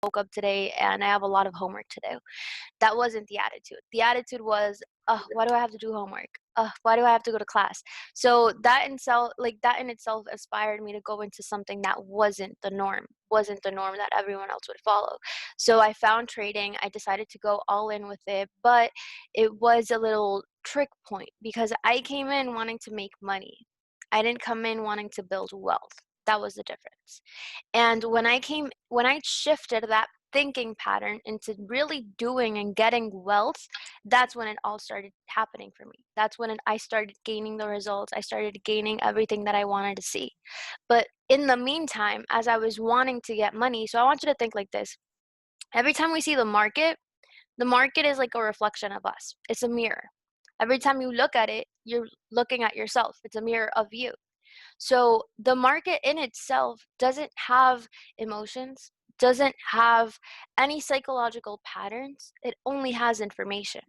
woke up today and I have a lot of homework to do. That wasn't the attitude. The attitude was, why do I have to do homework? Why do I have to go to class? So that in itself inspired me to go into something that wasn't the norm that everyone else would follow. So I found trading. I decided to go all in with it, but it was a little trick point because I came in wanting to make money. I didn't come in wanting to build wealth. That was the difference. And when I shifted that thinking pattern into really doing and getting wealth, that's when it all started happening for me. That's when I started gaining the results. I started gaining everything that I wanted to see. But in the meantime, as I was wanting to get money, so I want you to think like this. Every time we see the market is like a reflection of us. It's a mirror. Every time you look at it, you're looking at yourself. It's a mirror of you. So the market in itself doesn't have emotions, doesn't have any psychological patterns. It only has information.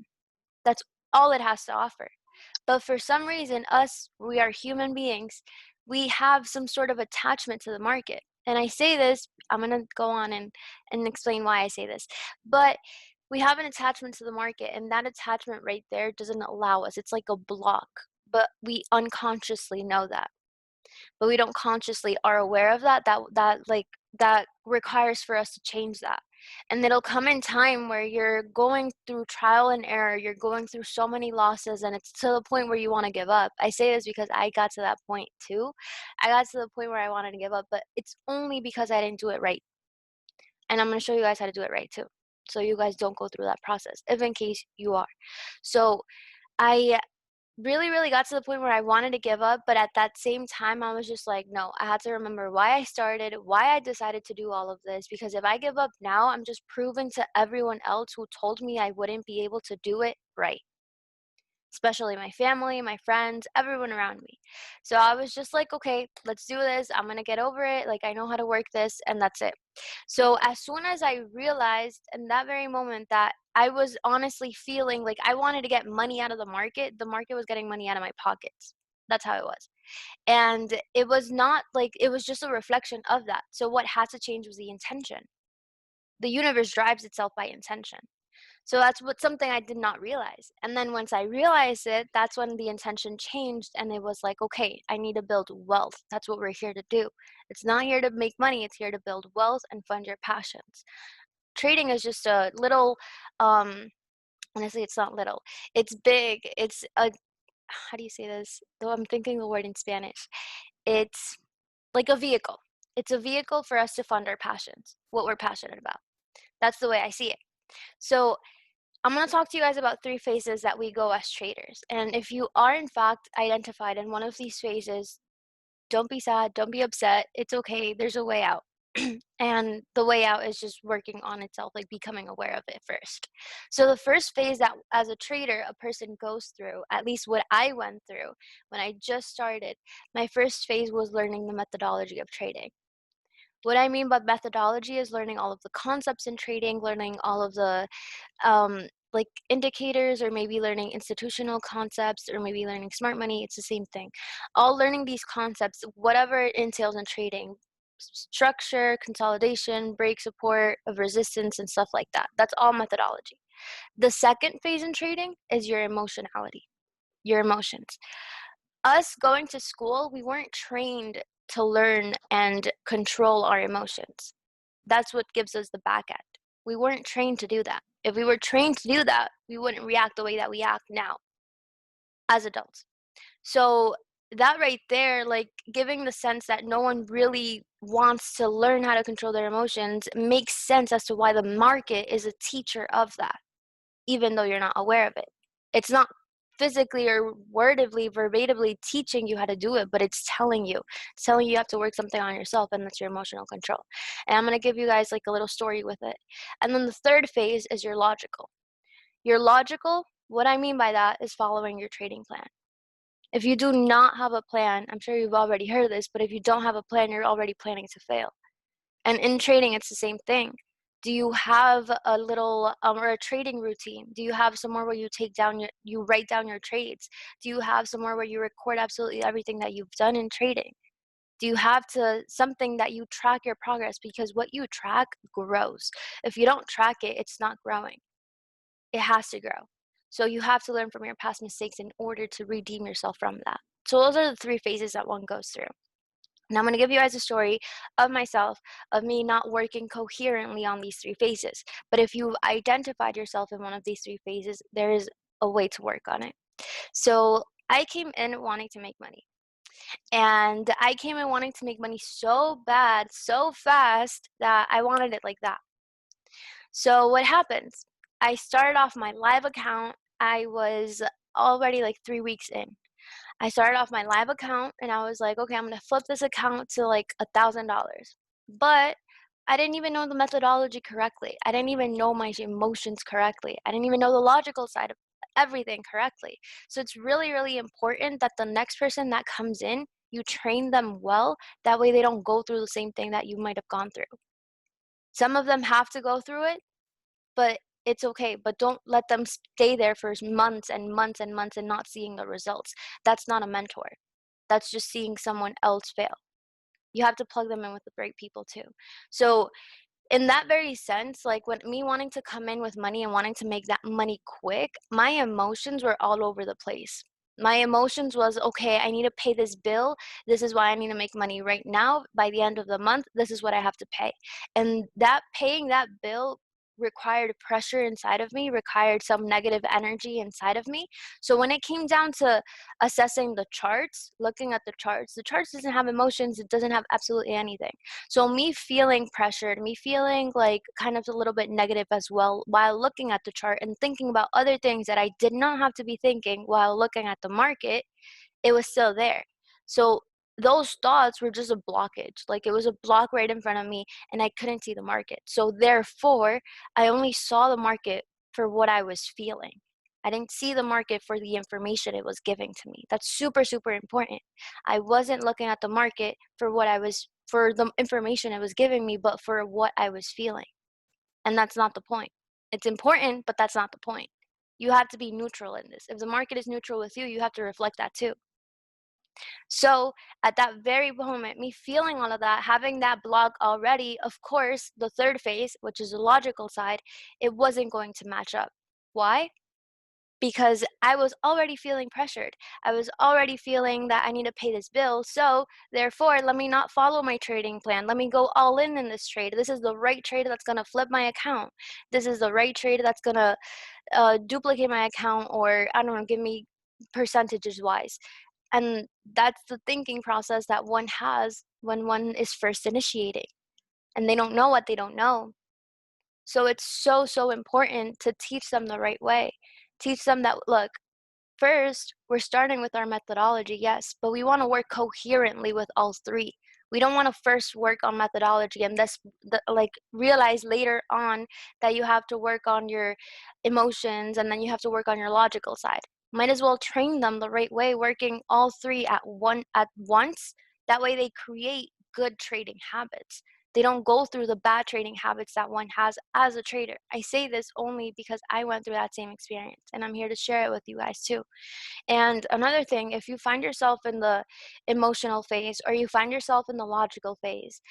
That's all it has to offer. But for some reason, we are human beings, we have some sort of attachment to the market. And I say this, I'm going to go on and explain why I say this. But we have an attachment to the market, and that attachment right there doesn't allow us. It's like a block, but we unconsciously know that, but we don't consciously are aware of that requires for us to change that. And it'll come in time where you're going through trial and error, you're going through so many losses, and it's to the point where you want to give up. I say this because I got to that point too. I got to the point where I wanted to give up, but it's only because I didn't do it right. And I'm going to show you guys how to do it right too, so you guys don't go through that process, if in case you are. So I really, really got to the point where I wanted to give up, but at that same time, I was just like, no, I had to remember why I started, why I decided to do all of this, because if I give up now, I'm just proving to everyone else who told me I wouldn't be able to do it right, especially my family, my friends, everyone around me. So I was just like, okay, let's do this. I'm going to get over it. Like, I know how to work this, and that's it. So as soon as I realized in that very moment that I was honestly feeling like I wanted to get money out of the market was getting money out of my pockets. That's how it was. And it was not like it was just a reflection of that. So what had to change was the intention. The universe drives itself by intention. So that's what something I did not realize. And then once I realized it, that's when the intention changed and it was like, okay, I need to build wealth. That's what we're here to do. It's not here to make money, it's here to build wealth and fund your passions. Trading is just a little honestly, it's not little. It's big. It's a how do you say this? Though I'm thinking the word in Spanish. It's like a vehicle. It's a vehicle for us to fund our passions, what we're passionate about. That's the way I see it. So I'm going to talk to you guys about three phases that we go as traders. And if you are, in fact, identified in one of these phases, don't be sad, don't be upset. It's okay. There's a way out. And the way out is just working on itself, like becoming aware of it first. So, the first phase that as a trader, a person goes through, at least what I went through when I just started, my first phase was learning the methodology of trading. What I mean by methodology is learning all of the concepts in trading, learning all of the like indicators, or maybe learning institutional concepts, or maybe learning smart money. It's the same thing. All learning these concepts, whatever it entails in trading, structure, consolidation, break support of resistance, and stuff like that. That's all methodology. The second phase in trading is your emotionality, your emotions. Us going to school, we weren't trained to learn and control our emotions. That's what gives us the back end. We weren't trained to do that. If we were trained to do that, we wouldn't react the way that we act now as adults. So that right there, like giving the sense that no one really wants to learn how to control their emotions, makes sense as to why the market is a teacher of that, even though you're not aware of it. It's not physically or wordedly, verbatimly teaching you how to do it, but it's telling you. It's telling you have to work something on yourself, and that's your emotional control. And I'm going to give you guys like a little story with it. And then the third phase is your logical. Your logical, what I mean by that is following your trading plan. If you do not have a plan, I'm sure you've already heard this, but if you don't have a plan, you're already planning to fail. And in trading, it's the same thing. Do you have a little or a trading routine? Do you have somewhere where you write down your trades? Do you have somewhere where you record absolutely everything that you've done in trading? Do you have to something that you track your progress, because what you track grows. If you don't track it, it's not growing. It has to grow. So you have to learn from your past mistakes in order to redeem yourself from that. So those are the three phases that one goes through. Now I'm going to give you guys a story of myself, of me not working coherently on these three phases. But if you've identified yourself in one of these three phases, there is a way to work on it. So I came in wanting to make money. And I came in wanting to make money so bad, so fast, that I wanted it like that. So what happens? I started off my live account. I was already like 3 weeks in. I started off my live account and I was like, okay, I'm gonna flip this account to like $1,000. But I didn't even know the methodology correctly. I didn't even know my emotions correctly. I didn't even know the logical side of everything correctly. So it's really, really important that the next person that comes in, you train them well. That way they don't go through the same thing that you might have gone through. Some of them have to go through it, but it's okay. But don't let them stay there for months and months and months and not seeing the results. That's not a mentor. That's just seeing someone else fail. You have to plug them in with the right people too. So in that very sense, like when me wanting to come in with money and wanting to make that money quick, my emotions were all over the place. My emotions was, okay, I need to pay this bill. This is why I need to make money right now. By the end of the month, this is what I have to pay. And that paying that bill required pressure inside of me, required some negative energy inside of me. So when it came down to assessing the charts, looking at the charts doesn't have emotions, it doesn't have absolutely anything. So me feeling pressured, me feeling like kind of a little bit negative as well while looking at the chart and thinking about other things that I did not have to be thinking while looking at the market, it was still there. So those thoughts were just a blockage. Like it was a block right in front of me and I couldn't see the market. So therefore, I only saw the market for what I was feeling. I didn't see the market for the information it was giving to me. That's super, super important. I wasn't looking at the market for the information it was giving me, but for what I was feeling. And that's not the point. It's important, but that's not the point. You have to be neutral in this. If the market is neutral with you, you have to reflect that too. So at that very moment, me feeling all of that, having that block already, of course, the third phase, which is the logical side, it wasn't going to match up. Why? Because I was already feeling pressured. I was already feeling that I need to pay this bill. So, therefore, let me not follow my trading plan. Let me go all in this trade. This is the right trade that's going to flip my account. This is the right trade that's going to duplicate my account, or I don't know, give me percentages wise. And that's the thinking process that one has when one is first initiating and they don't know what they don't know. So it's so, so important to teach them the right way. Teach them that, look, first, we're starting with our methodology, yes, but we want to work coherently with all three. We don't want to first work on methodology and like realize later on that you have to work on your emotions and then you have to work on your logical side. Might as well train them the right way, working all three at once. That way they create good trading habits. They don't go through the bad trading habits that one has as a trader. I say this only because I went through that same experience and I'm here to share it with you guys too. And another thing, if you find yourself in the emotional phase or you find yourself in the logical phase,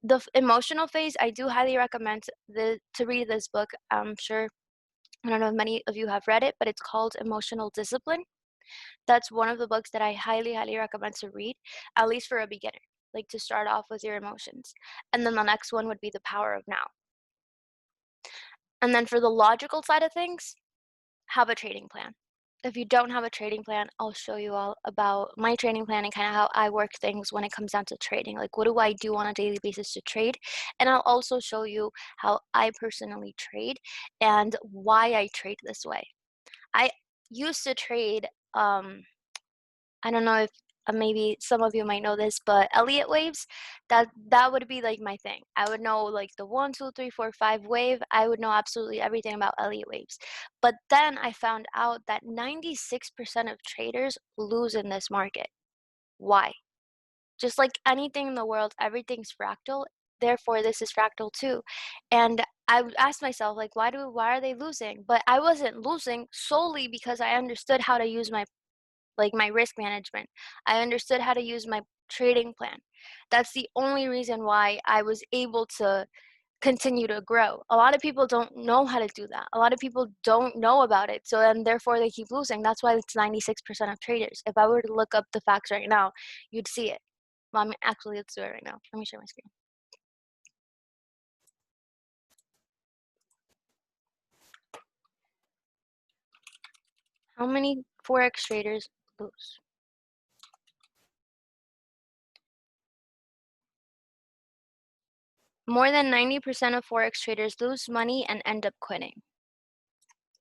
the emotional phase, I do highly recommend to read this book. I'm sure, I don't know if many of you have read it, but it's called Emotional Discipline. That's one of the books that I highly, highly recommend to read, at least for a beginner, like to start off with your emotions. And then the next one would be The Power of Now. And then for the logical side of things, have a trading plan. If you don't have a trading plan, I'll show you all about my trading plan and kind of how I work things when it comes down to trading. Like, what do I do on a daily basis to trade? And I'll also show you how I personally trade and why I trade this way. I used to trade, I don't know if maybe some of you might know this, but Elliott waves, that would be like my thing. I would know like the 1, 2, 3, 4, 5 wave. I would know absolutely everything about Elliott waves. But then I found out that 96% of traders lose in this market. Why? Just like anything in the world, everything's fractal. Therefore, this is fractal too. And I would ask myself, like, why are they losing? But I wasn't losing solely because I understood how to use my risk management. I understood how to use my trading plan. That's the only reason why I was able to continue to grow. A lot of people don't know how to do that. A lot of people don't know about it. So then therefore they keep losing. That's why it's 96% of traders. If I were to look up the facts right now, you'd see it. Well, I mean, actually, let's do it right now. Let me share my screen. How many Forex traders lose? More than 90% of Forex traders lose money and end up quitting.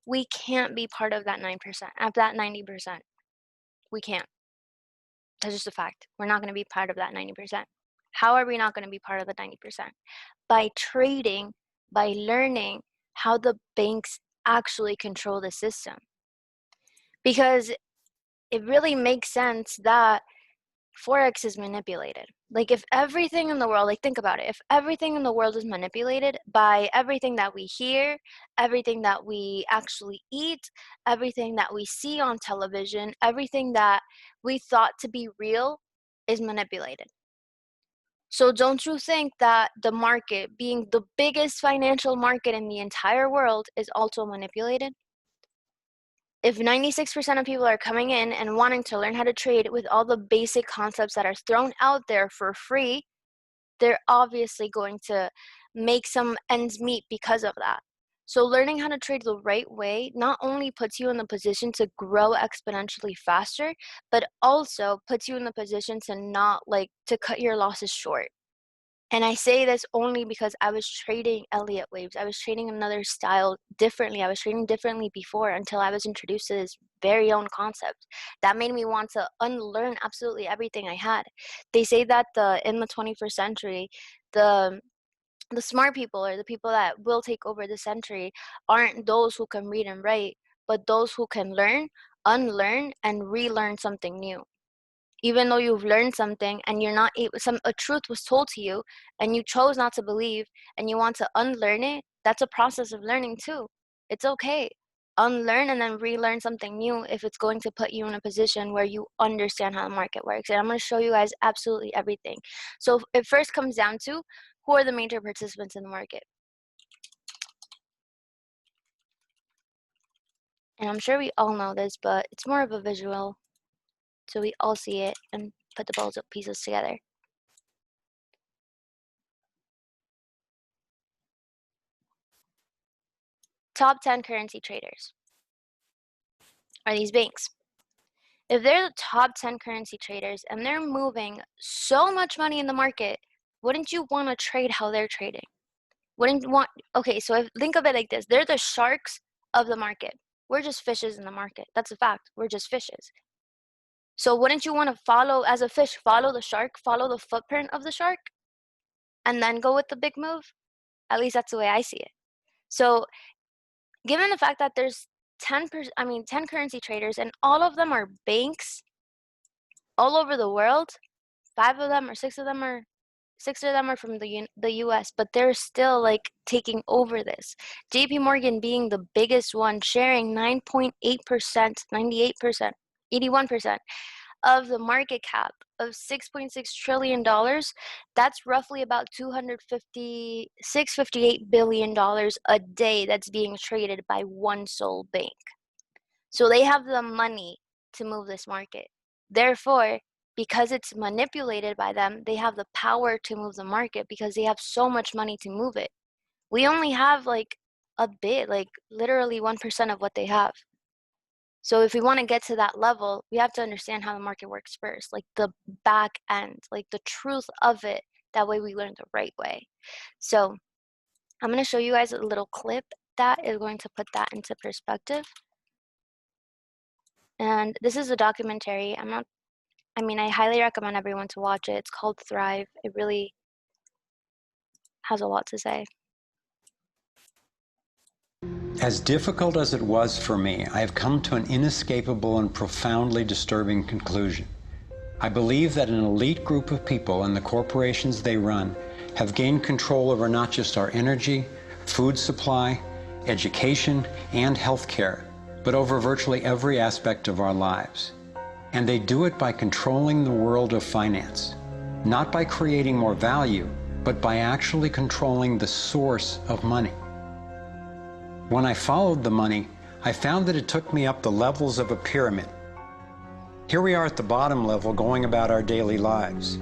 We can't be part of that 9%, of that 90%. We can't. That's just a fact. We're not going to be part of that 90%. How are we not going to be part of the 90%? By trading, by learning how the banks actually control the system. Because it really makes sense that Forex is manipulated. Like if everything in the world, like think about it, if everything in the world is manipulated by everything that we hear, everything that we actually eat, everything that we see on television, everything that we thought to be real is manipulated. So don't you think that the market, being the biggest financial market in the entire world, is also manipulated? If 96% of people are coming in and wanting to learn how to trade with all the basic concepts that are thrown out there for free, they're obviously going to make some ends meet because of that. So learning how to trade the right way not only puts you in the position to grow exponentially faster, but also puts you in the position to not to cut your losses short. And I say this only because I was trading Elliott waves. I was trading another style differently. I was trading differently before until I was introduced to this very own concept. That made me want to unlearn absolutely everything I had. They say that in the 21st century, the smart people, or the people that will take over the century, aren't those who can read and write, but those who can learn, unlearn, and relearn something new. Even though you've learned something and you're not able, a truth was told to you and you chose not to believe and you want to unlearn it, that's a process of learning too. It's okay. Unlearn and then relearn something new if it's going to put you in a position where you understand how the market works. And I'm going to show you guys absolutely everything. So it first comes down to who are the major participants in the market. And I'm sure we all know this, but it's more of a visual, so we all see it and put the puzzle pieces together. Top 10 currency traders are these banks. If they're the top 10 currency traders and they're moving so much money in the market, wouldn't you want to trade how they're trading? Wouldn't you want, okay, so think of it like this. They're the sharks of the market. We're just fishes in the market. That's a fact. We're just fishes. So wouldn't you want to follow, as a fish, follow the shark, follow the footprint of the shark, and then go with the big move? At least that's the way I see it. So given the fact that there's 10 currency traders and all of them are banks all over the world, 5 of them or 6 of them are from the US, but they're still taking over this. JP Morgan being the biggest one, sharing 9.8%, 98%, 81% of the market cap of $6.6 trillion. That's roughly about $258 billion a day that's being traded by one sole bank. So they have the money to move this market. Therefore, because it's manipulated by them, they have the power to move the market because they have so much money to move it. We only have a bit, literally 1% of what they have. So if we want to get to that level, we have to understand how the market works first, the back end, the truth of it. That way we learn the right way. So I'm going to show you guys a little clip that is going to put that into perspective. And this is a documentary. I highly recommend everyone to watch it. It's called Thrive. It really has a lot to say. As difficult as it was for me, I have come to an inescapable and profoundly disturbing conclusion. I believe that an elite group of people and the corporations they run have gained control over not just our energy, food supply, education, and healthcare, but over virtually every aspect of our lives. And they do it by controlling the world of finance. not by creating more value, but by actually controlling the source of money. When I followed the money, I found that it took me up the levels of a pyramid. Here we are at the bottom level going about our daily lives.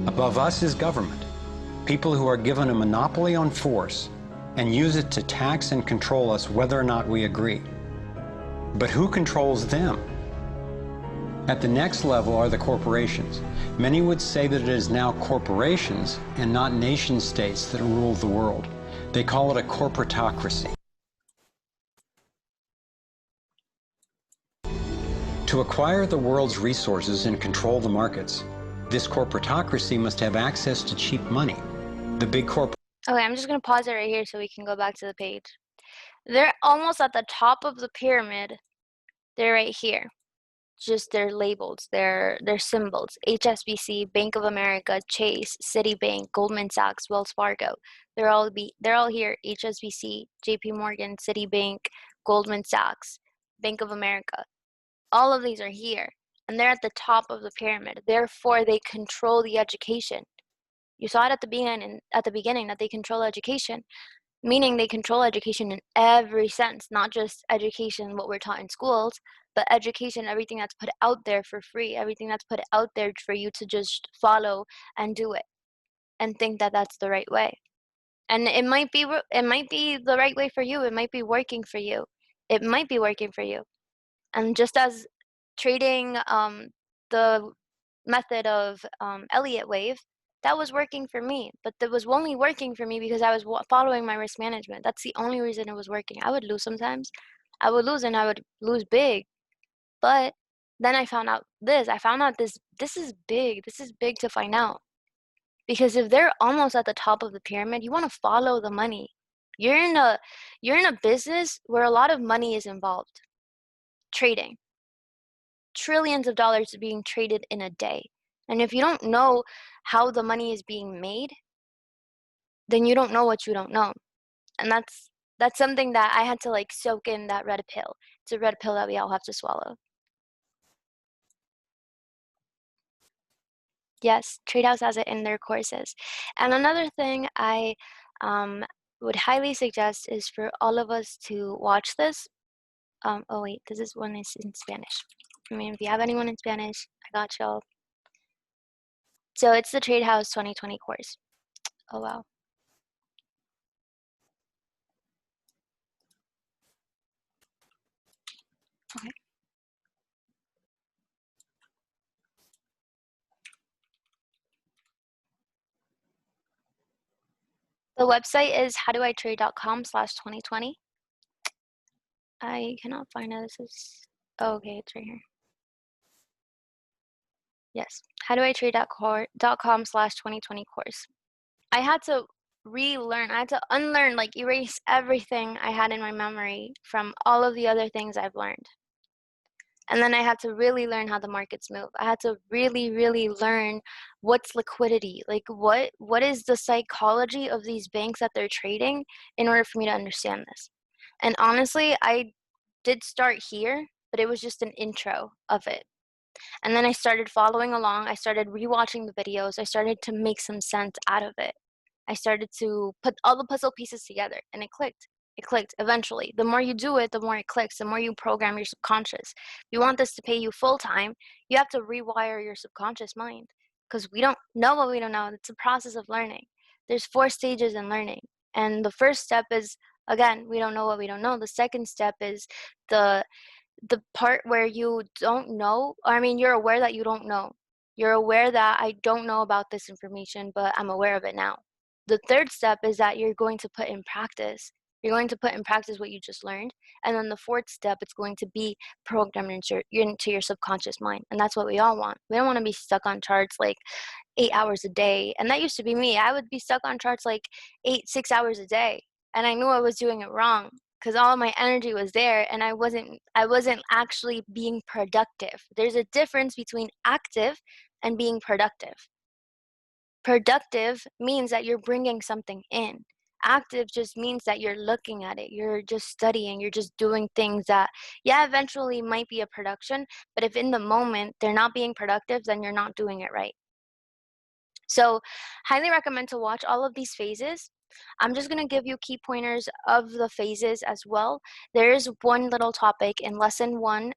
Above us is government, people who are given a monopoly on force and use it to tax and control us whether or not we agree. But who controls them? At the next level are the corporations. Many would say that it is now corporations and not nation states that rule the world. They call it a corporatocracy. To acquire the world's resources and control the markets, this corporatocracy must have access to cheap money. The big corporations. Okay, I'm just going to pause it right here so we can go back to the page. They're almost at the top of the pyramid. They're right here. Just their labels, their symbols. HSBC, Bank of America, Chase, Citibank, Goldman Sachs, Wells Fargo. They're all here. HSBC, JP Morgan, Citibank, Goldman Sachs, Bank of America. All of these are here, and they're at the top of the pyramid. Therefore, they control the education. You saw it at the beginning that they control education, meaning they control education in every sense, not just education, what we're taught in schools, but education, everything that's put out there for free, everything that's put out there for you to just follow and do it and think that that's the right way. And it might be the right way for you. It might be working for you. It might be working for you. And just as trading the method of Elliott wave, that was working for me, but that was only working for me because I was following my risk management. That's the only reason it was working. I would lose sometimes. I would lose, and I would lose big. But then I found out this. I found out this is big. This is big to find out. Because if they're almost at the top of the pyramid, you want to follow the money. You're in a business where a lot of money is involved. Trading. Trillions of dollars are being traded in a day. And if you don't know how the money is being made, then you don't know what you don't know. And that's something that I had to like soak in that red pill. It's a red pill that we all have to swallow. Yes, TradeHouse has it in their courses. And another thing I would highly suggest is for all of us to watch this. Oh wait, this one is in Spanish. I mean, if you have anyone in Spanish, I got y'all. So it's the TradeHouse 2020 course. Oh wow. Okay. The website is howdoitrade.com/2020. I cannot find it. This is, oh, okay, it's right here. Yes, howdoitrade.com/2020 course. I had to relearn, I had to unlearn, like erase everything I had in my memory from all of the other things I've learned. And then I had to really learn how the markets move. I had to really, really learn what's liquidity, like what is the psychology of these banks that they're trading in order for me to understand this. And honestly, I did start here, but it was just an intro of it. And then I started following along. I started rewatching the videos. I started to make some sense out of it. I started to put all the puzzle pieces together, and it clicked. It clicked eventually. The more you do it, the more it clicks, the more you program your subconscious. If you want this to pay you full time, you have to rewire your subconscious mind because we don't know what we don't know. It's a process of learning. There's 4 stages in learning. And the first step is, again, we don't know what we don't know. The second step is the part where you don't know, I mean, you're aware that you don't know. You're aware that I don't know about this information, but I'm aware of it now. The third step is that you're going to put in practice. You're going to put in practice what you just learned. And then the fourth step, it's going to be programmed into your subconscious mind. And that's what we all want. We don't want to be stuck on charts like 8 hours a day. And that used to be me. I would be stuck on charts like 6 hours a day. And I knew I was doing it wrong because all of my energy was there and I wasn't actually being productive. There's a difference between active and being productive. Productive means that you're bringing something in. Active just means that you're looking at it, you're just studying, you're just doing things that, yeah, eventually might be a production, but if in the moment they're not being productive, then you're not doing it right. So, highly recommend to watch all of these phases. I'm just going to give you key pointers of the phases as well. There is one little topic in lesson 1,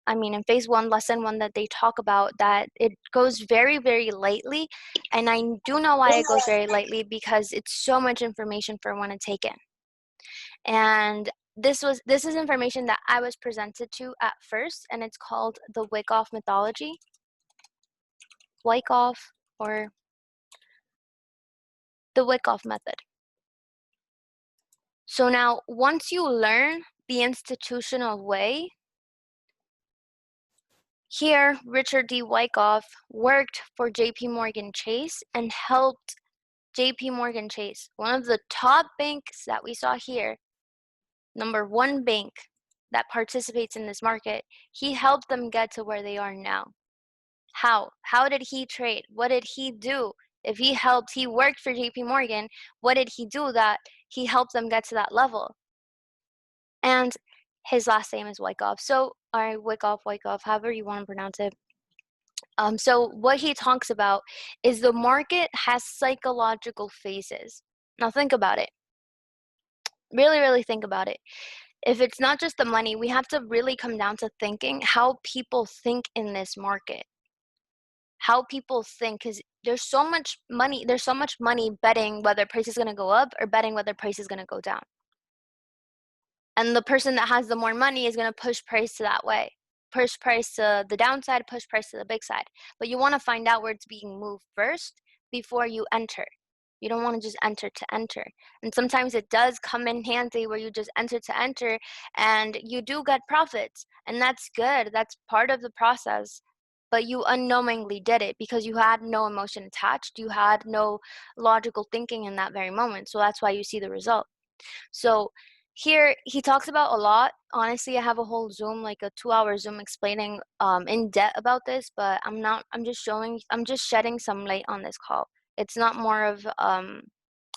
in phase 1, lesson 1, that they talk about that it goes very, very lightly. And I do know why it goes very lightly, because it's so much information for one to take in. And this is information that I was presented to at first, and it's called the Wyckoff methodology. Wyckoff, or the Wyckoff method. So now, once you learn the institutional way, here Richard D. Wyckoff worked for JP Morgan Chase and helped JP Morgan Chase, one of the top banks that we saw here, number 1 bank that participates in this market. He helped them get to where they are now. How? How did he trade? What did he do? If he worked for JP Morgan, what did he do that he helped them get to that level? And his last name is Wyckoff. So, Wyckoff, however you want to pronounce it. So what he talks about is the market has psychological phases. Now think about it. Really, really think about it. If it's not just the money, we have to really come down to thinking how people think in this market. How people think, because there's so much money betting whether price is going to go up or betting whether price is going to go down. And the person that has the more money is going to push price to that way. Push price to the downside, push price to the big side. But you want to find out where it's being moved first before you enter. You don't want to just enter to enter. And sometimes it does come in handy where you just enter to enter and you do get profits. And that's good. That's part of the process. But you unknowingly did it because you had no emotion attached. You had no logical thinking in that very moment. So that's why you see the result. So here he talks about a lot. Honestly, I have a whole Zoom, like a 2-hour Zoom explaining in depth about this, but I'm just shedding some light on this call. It's not more of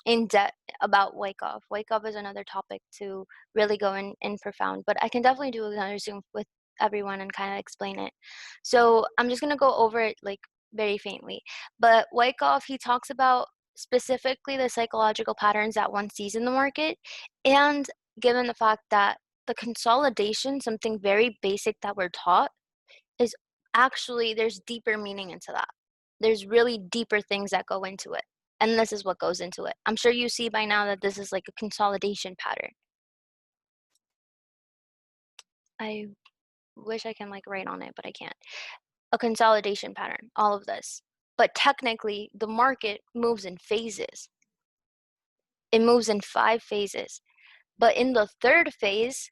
in depth about Wyckoff. Wyckoff is another topic to really go in profound, but I can definitely do another Zoom with everyone and kind of explain it. So I'm just gonna go over it like very faintly. But Wyckoff, he talks about specifically the psychological patterns that one sees in the market, and given the fact that the consolidation, something very basic that we're taught, is actually, there's deeper meaning into that. There's really deeper things that go into it. And this is what goes into it. I'm sure you see by now that this is like a consolidation pattern. I wish I can like write on it, but I can't. A consolidation pattern, all of this. But technically, the market moves in phases. It moves in 5 phases. But in the 3rd phase,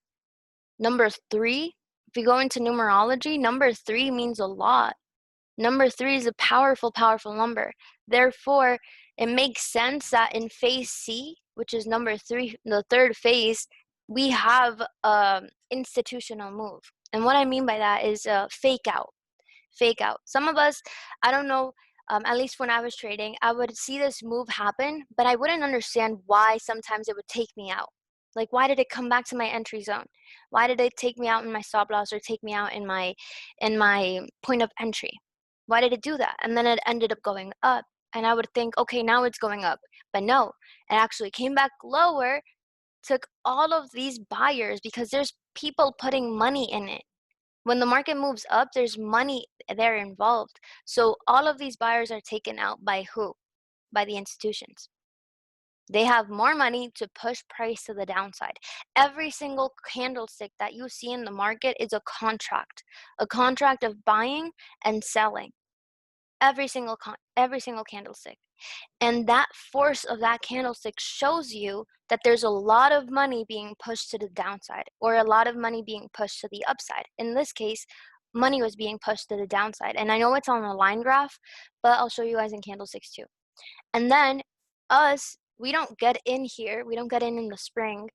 number 3, if you go into numerology, number 3 means a lot. Number 3 is a powerful, powerful number. Therefore, it makes sense that in phase C, which is number 3, the 3rd phase, we have institutional move. And what I mean by that is fake out. Fake out. Some of us, I don't know, at least when I was trading, I would see this move happen, but I wouldn't understand why sometimes it would take me out. Like, why did it come back to my entry zone? Why did it take me out in my stop loss or take me out in my point of entry? Why did it do that? And then it ended up going up. And I would think, okay, now it's going up. But no, it actually came back lower, took all of these buyers because there's people putting money in it. When the market moves up, there's money there involved. So all of these buyers are taken out by who? By the institutions. They have more money to push price to the downside. Every single candlestick that you see in the market is a contract of buying and selling. Every single candlestick. And that force of that candlestick shows you that there's a lot of money being pushed to the downside or a lot of money being pushed to the upside. In this case, money was being pushed to the downside. And I know it's on a line graph, but I'll show you guys in candlesticks too. And then we don't get in here. We don't get in the spring.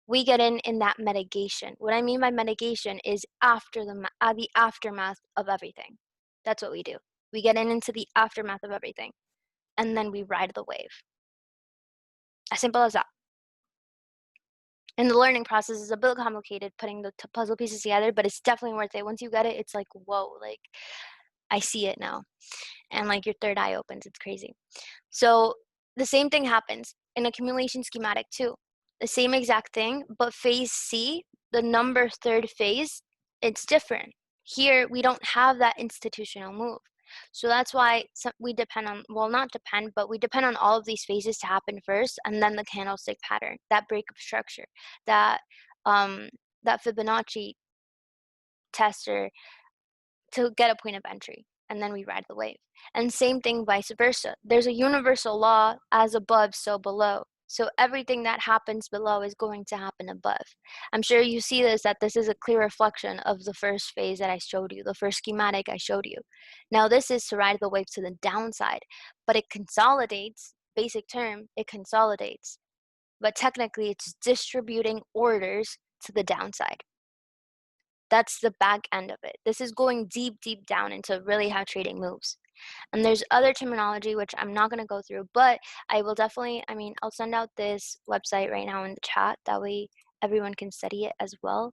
We get in that mitigation. What I mean by mitigation is after the aftermath of everything. That's what we do. We get into the aftermath of everything, and then we ride the wave. As simple as that. And the learning process is a bit complicated, putting the puzzle pieces together, but it's definitely worth it. Once you get it, it's like, whoa, like I see it now. And like your third eye opens. It's crazy. So the same thing happens in accumulation schematic too. The same exact thing, but phase C, the number third phase, it's different. Here, we don't have that institutional move. So that's why we depend on, well, not depend, but we depend on all of these phases to happen first, and then the candlestick pattern, that breakup structure, that that Fibonacci tester to get a point of entry, and then we ride the wave. And same thing vice versa. There's a universal law, as above, so below. So everything that happens below is going to happen above. I'm sure you see this, that this is a clear reflection of the first phase that I showed you, the first schematic I showed you. Now this is to ride the wave to the downside, but it consolidates, basic term, it consolidates. But technically it's distributing orders to the downside. That's the back end of it. This is going deep, deep down into really how trading moves. And there's other terminology which I'm not going to go through, but I will definitely, I'll send out this website right now in the chat. That way everyone can study it as well.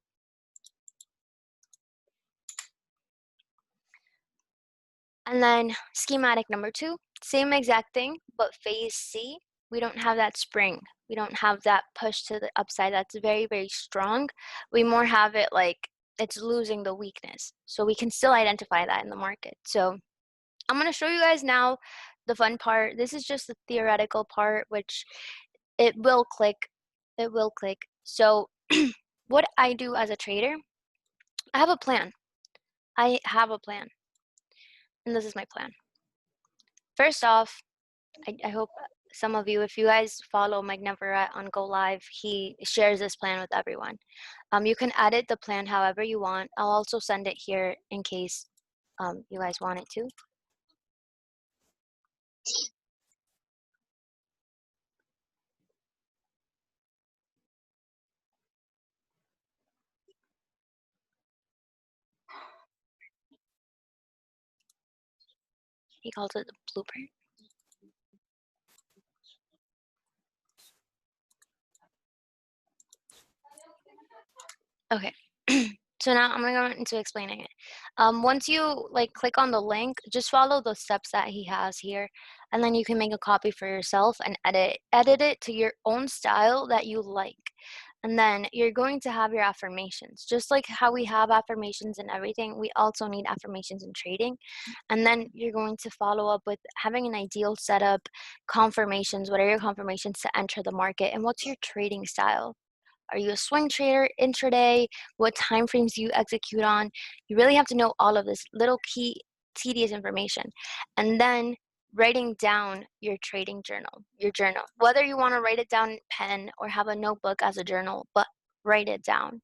And then schematic number 2, same exact thing, but phase C, we don't have that spring. We don't have that push to the upside that's very, very strong. We more have it like it's losing the weakness. So we can still identify that in the market. So I'm going to show you guys now the fun part. This is just the theoretical part, which it will click. It will click. So what I do as a trader, I have a plan. I have a plan. And this is my plan. First off, I hope some of you, if you guys follow Mike Navarrete on Go Live, he shares this plan with everyone. You can edit the plan however you want. I'll also send it here in case you guys want it to. He calls it the blueprint. Okay. So now I'm gonna go into explaining it. Once you click on the link, just follow the steps that he has here, and then you can make a copy for yourself and edit it to your own style that you like. And then you're going to have your affirmations. Just like how we have affirmations in everything, we also need affirmations in trading. And then you're going to follow up with having an ideal setup, confirmations. What are your confirmations to enter the market, and what's your trading style? Are you a swing trader, intraday? What time frames do you execute on? You really have to know all of this little key, tedious information. And then writing down your trading journal, Whether you want to write it down in pen or have a notebook as a journal, but write it down.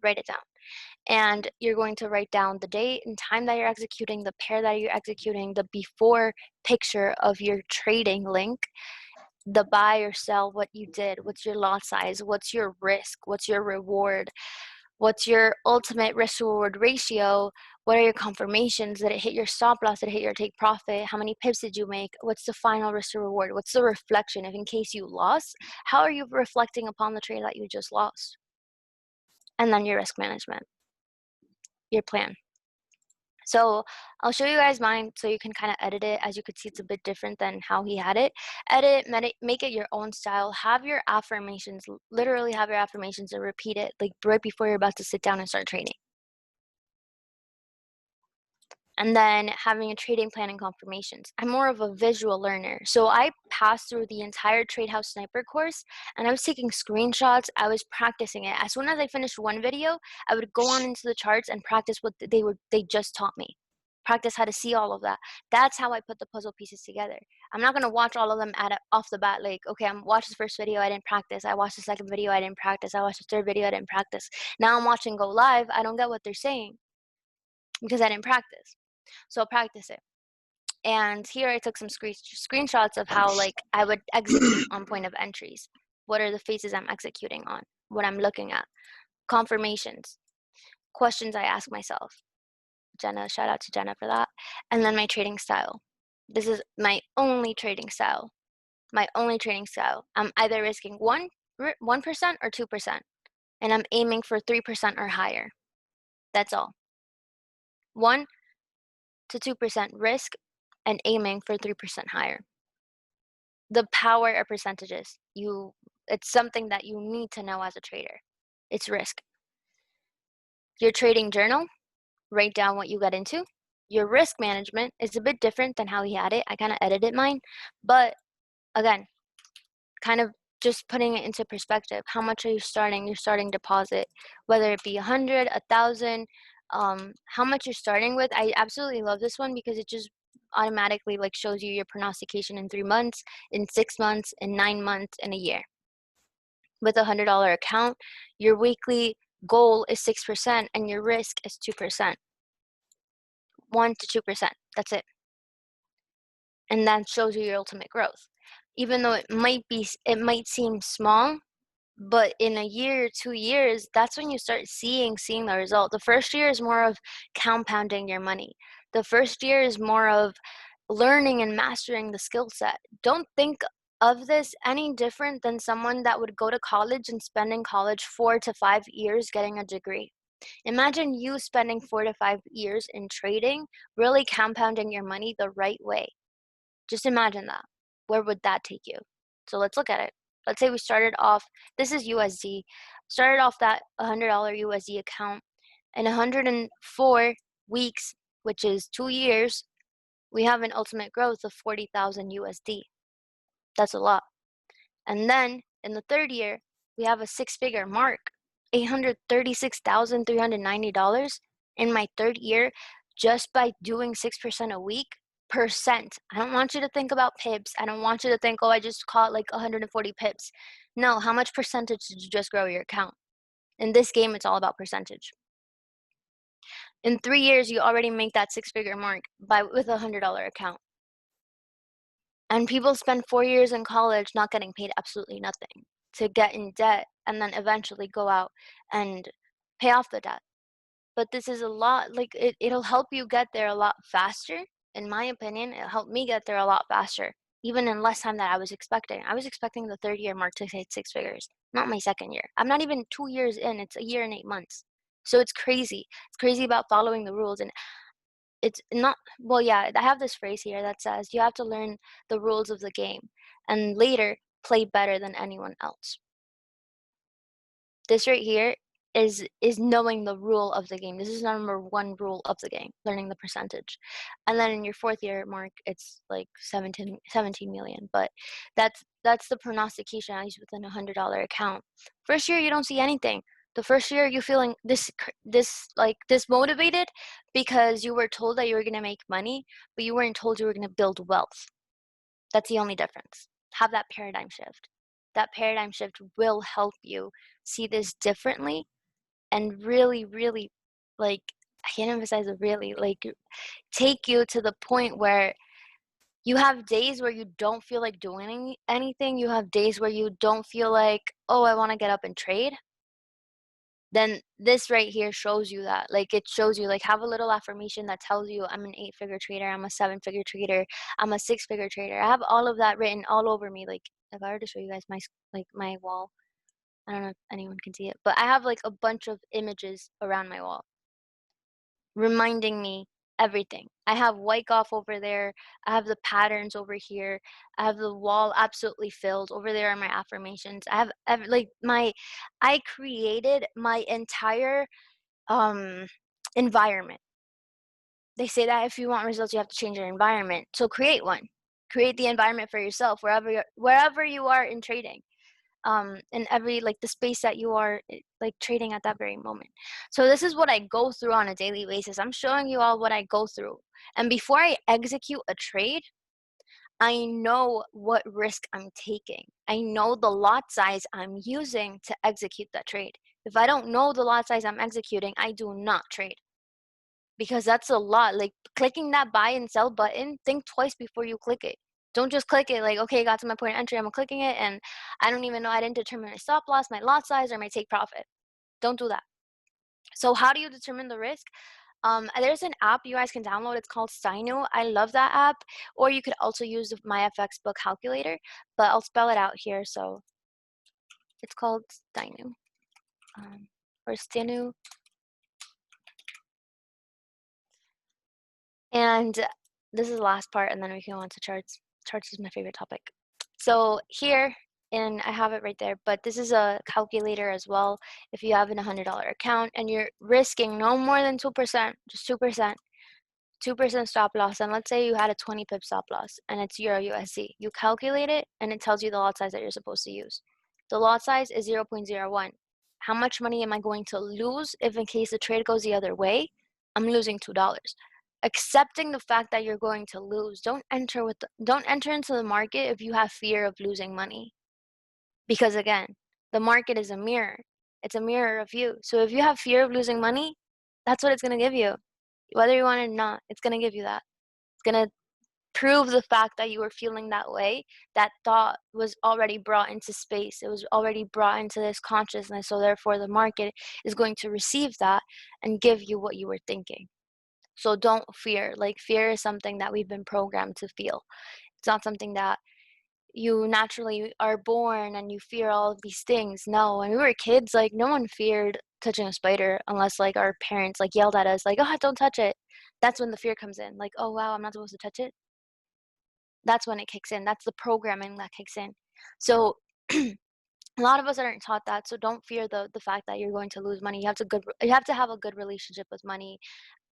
Write it down. And you're going to write down the date and time that you're executing, the pair that you're executing, the before picture of your trading link, the buy or sell, what you did, what's your lot size, what's your risk, what's your reward, what's your ultimate risk to reward ratio, what are your confirmations, did it hit your stop loss, did it hit your take profit, how many pips did you make, what's the final risk to reward, what's the reflection, if in case you lost, how are you reflecting upon the trade that you just lost? And then your risk management, your plan. So I'll show you guys mine so you can kind of edit it. As you can see, it's a bit different than how he had it. Edit, make it your own style. Have your affirmations, literally have your affirmations and repeat it like right before you're about to sit down and start trading. And then having a trading plan and confirmations. I'm more of a visual learner. So I passed through the entire Trade House Sniper course and I was taking screenshots. I was practicing it. As soon as I finished one video, I would go on into the charts and practice what they just taught me. Practice how to see all of that. That's how I put the puzzle pieces together. I'm not gonna watch all of them off the bat. Like, okay, I'm watching the first video, I didn't practice. I watched the second video, I didn't practice. I watched the third video, I didn't practice. Now I'm watching Go Live. I don't get what they're saying because I didn't practice. So I'll practice it. And here I took some screenshots of how I would execute on point of entries. What are the phases I'm executing on? What I'm looking at. Confirmations. Questions I ask myself. Jenna, shout out to Jenna for that. And then my trading style. This is my only trading style. My only trading style. I'm either risking 1% or 2%. And I'm aiming for 3% or higher. That's all. 1, to 2% risk and aiming for 3% higher. The power of percentages. It's something that you need to know as a trader. It's risk. Your trading journal, write down what you got into. Your risk management is a bit different than how he had it. I kind of edited mine, but again, kind of just putting it into perspective. How much are you starting? Your starting deposit, whether it be 100, 1,000, how much you're starting with. I absolutely love this one because it just automatically like shows you your prognostication in 3 months, in 6 months, in 9 months, in a year. With a $100 account, your weekly goal is 6% and your risk is 2%. 1 to 2%. That's it. And that shows you your ultimate growth. Even though it might seem small, but in a year or 2 years, that's when you start seeing the result. The first year is more of compounding your money. The first year is more of learning and mastering the skill set. Don't think of this any different than someone that would go to college and spend in college 4 to 5 years getting a degree. Imagine you spending 4 to 5 years in trading, really compounding your money the right way. Just imagine that. Where would that take you? So let's look at it. Let's say we started off, this is USD, started off that $100 USD account. In 104 weeks, which is 2 years, we have an ultimate growth of 40,000 USD. That's a lot. And then in the third year, we have a 6-figure mark, $836,390 in my third year just by doing 6% a week. Percent. I don't want you to think about pips. I don't want you to think, oh, I just caught like 140 pips. No, how much percentage did you just grow your account? In this game, it's all about percentage. In 3 years, you already make that 6-figure mark with a $100 account. And people spend 4 years in college not getting paid absolutely nothing to get in debt and then eventually go out and pay off the debt. But this is a lot, like it'll help you get there a lot faster. In my opinion, it helped me get there a lot faster, even in less time than I was expecting. I was expecting the third year mark to hit 6 figures, not my second year. I'm not even 2 years in, it's a year and 8 months. So it's crazy. It's crazy about following the rules. And it's not, well, yeah, I have this phrase here that says you have to learn the rules of the game and later play better than anyone else. This right here is knowing the rule of the game. This is number one rule of the game, learning the percentage. And then in your fourth year mark, it's like 17 million. But that's the prognostication I use within a $100 account. First year, you don't see anything. The first year, you feeling this motivated because you were told that you were gonna make money, but you weren't told you were gonna build wealth. That's the only difference. Have that paradigm shift. That paradigm shift will help you see this differently and really, really, like, I can't emphasize it really, like, take you to the point where you have days where you don't feel like doing anything. You have days where you don't feel like, oh, I want to get up and trade. Then this right here shows you that. Like, it shows you, like, have a little affirmation that tells you I'm an 8-figure trader, I'm a 7-figure trader, I'm a 6-figure trader. I have all of that written all over me. Like, if I were to show you guys my wall, I don't know if anyone can see it, but I have like a bunch of images around my wall reminding me everything. I have Wyckoff over there. I have the patterns over here. I have the wall absolutely filled. Over there are my affirmations. I have I created my entire um environment. They say that if you want results, you have to change your environment. So create one. Create the environment for yourself wherever you are in trading. In every like the space that you are like trading at that very moment. So this is what I go through on a daily basis. I'm showing you all what I go through. And before I execute a trade, I know what risk I'm taking. I know the lot size I'm using to execute that trade. If I don't know the lot size I'm executing, I do not trade because that's a lot. Like clicking that buy and sell button, think twice before you click it. Don't just click it like, okay, got to my point of entry, I'm clicking it, and I don't even know, I didn't determine my stop loss, my lot size, or my take profit. Don't do that. So how do you determine the risk? There's an app you guys can download. It's called Sinu. I love that app. Or you could also use the MyFX book calculator, but I'll spell it out here. So it's called Sinu or Stinu. And this is the last part, and then we can go on to charts. Charts is my favorite topic. So here, and I have it right there, but this is a calculator as well. If you have an $100 account and you're risking no more than 2%, just 2% stop loss, and let's say you had a 20 pip stop loss and it's Euro USD. You calculate it and it tells you the lot size that you're supposed to use. The lot size is 0.01. How much money am I going to lose if in case the trade goes the other way? I'm losing $2. Accepting the fact that you're going to lose. Don't enter into the market if you have fear of losing money. Because again, the market is a mirror. It's a mirror of you. So if you have fear of losing money, that's what it's going to give you. Whether you want it or not, it's going to give you that. It's going to prove the fact that you were feeling that way. That thought was already brought into space. It was already brought into this consciousness. So therefore, the market is going to receive that and give you what you were thinking. So don't fear. Like, fear is something that we've been programmed to feel. It's not something that you naturally are born and you fear all of these things. No, when we were kids, like, no one feared touching a spider unless like our parents like yelled at us like, oh, don't touch it. That's when the fear comes in. Like, oh wow, I'm not supposed to touch it. That's when it kicks in. That's the programming that kicks in. So a lot of us aren't taught that. So don't fear the fact that you're going to lose money. You have to have a good relationship with money.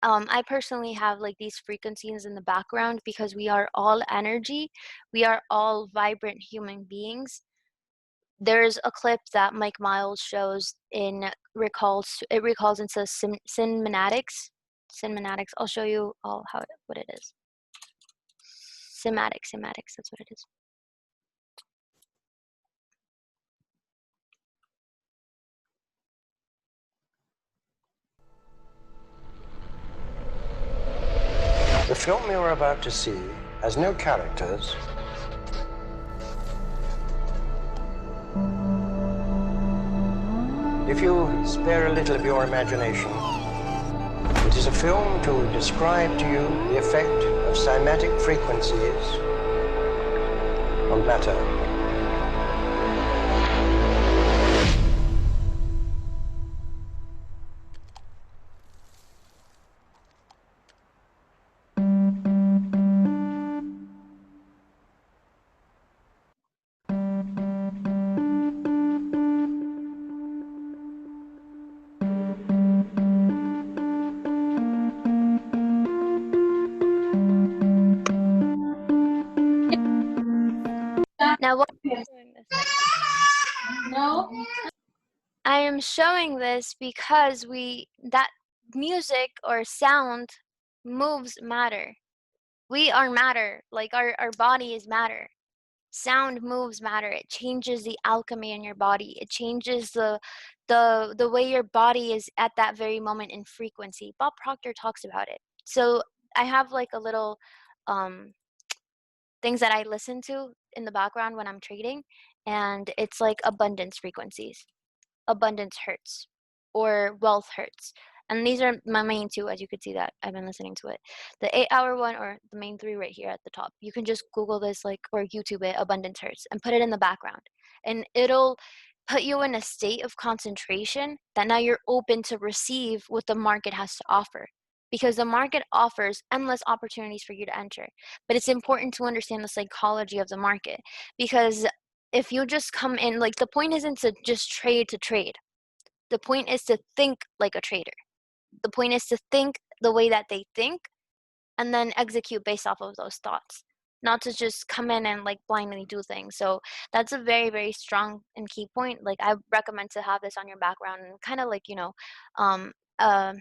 I personally have like these frequencies in the background because we are all energy. We are all vibrant human beings. There's a clip that Mike Miles shows in recalls into Synmatics. Synmatics. I'll show you all what it is. Cymatics, that's what it is. The film you're about to see has no characters. If you spare a little of your imagination, it is a film to describe to you the effect of cymatic frequencies on matter. Now, what am I doing this? No. I am showing this because that music or sound moves matter. We are matter. Like our body is matter. Sound moves matter. It changes the alchemy in your body. It changes the way your body is at that very moment in frequency. Bob Proctor talks about it. So I have like a little things that I listen to in the background when I'm trading, and it's like abundance frequencies, abundance hertz, or wealth hertz. And these are my main two, as you could see that I've been listening to it. The 8-hour one, or the main three right here at the top. You can just Google this, like, or YouTube it, abundance hertz, and put it in the background. And it'll put you in a state of concentration that now you're open to receive what the market has to offer. Because the market offers endless opportunities for you to enter. But it's important to understand the psychology of the market. Because if you just come in, like, the point isn't to just trade to trade. The point is to think like a trader. The point is to think the way that they think and then execute based off of those thoughts, not to just come in and like blindly do things. So that's a very, very strong and key point. Like, I recommend to have this on your background and kind of like, um, uh,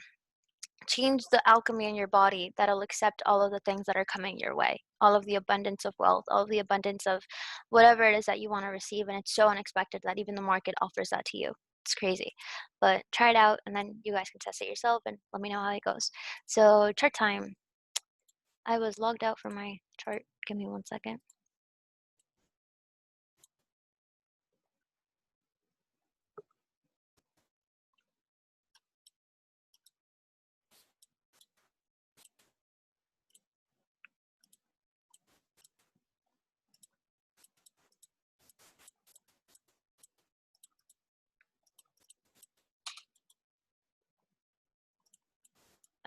change the alchemy in your body that'll accept all of the things that are coming your way, all of the abundance of wealth, all of the abundance of whatever it is that you want to receive. And it's so unexpected that even the market offers that to you. It's crazy. But try it out, and then you guys can test it yourself and let me know how it goes. So chart time. I was logged out from my chart. Give me 1 second.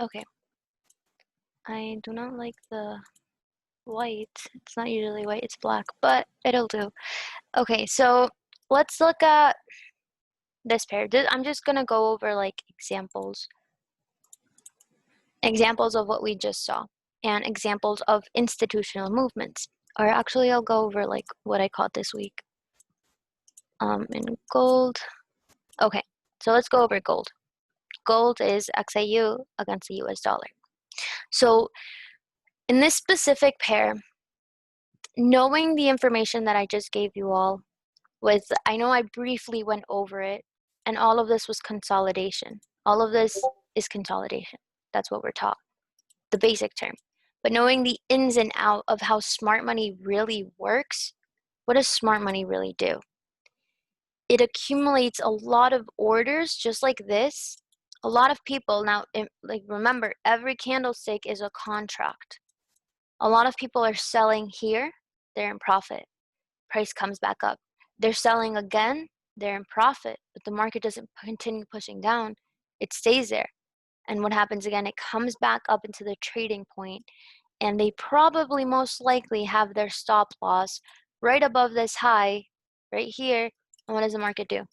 Okay. I do not like the white. It's not usually white, it's black, but it'll do. Okay, so let's look at this pair. I'm just gonna go over like examples of what we just saw and examples of institutional movements. Or actually, I'll go over like what I caught this week. In gold. Okay, so let's go over gold. Gold is XAU against the US dollar. So in this specific pair, knowing the information that I just gave you all I know I briefly went over it, and all of this was consolidation. All of this is consolidation. That's what we're taught, the basic term. But knowing the ins and out of how smart money really works, what does smart money really do? It accumulates a lot of orders just like this. A lot of people now, like remember, every candlestick is a contract. A lot of people are selling here, they're in profit. Price comes back up. They're selling again, they're in profit, but the market doesn't continue pushing down, it stays there. And what happens again, it comes back up into the trading point, and they probably most likely have their stop loss right above this high, right here. And what does the market do?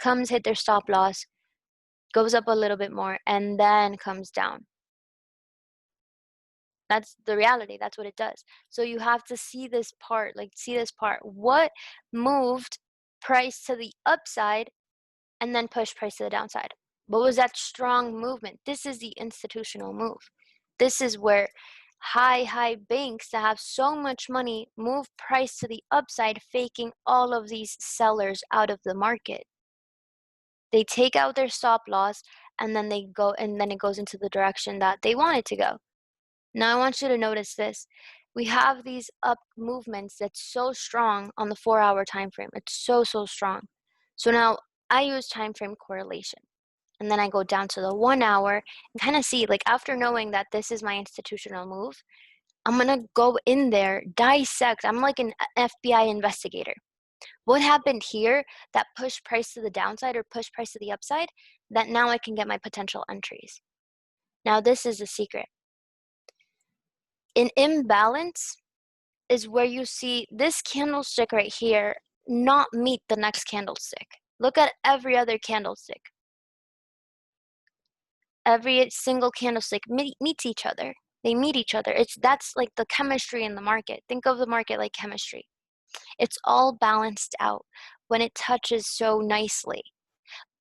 Comes, hit their stop loss, goes up a little bit more, and then comes down. That's the reality. That's what it does. So you have to see this part, What moved price to the upside and then push price to the downside? What was that strong movement? This is the institutional move. This is where high banks that have so much money move price to the upside, faking all of these sellers out of the market. They take out their stop loss, and then it goes into the direction that they want it to go. Now I want you to notice this. We have these up movements that's so strong on the 4-hour time frame. It's so strong. So now I use time frame correlation. And then I go down to the 1 hour and kind of see, like after knowing that this is my institutional move, I'm going to go in there, dissect. I'm like an FBI investigator. What happened here that pushed price to the downside or pushed price to the upside that now I can get my potential entries? Now this is the secret. An imbalance is where you see this candlestick right here not meet the next candlestick. Look at every other candlestick. Every single candlestick meets each other. They meet each other. That's like the chemistry in the market. Think of the market like chemistry. It's all balanced out when it touches so nicely.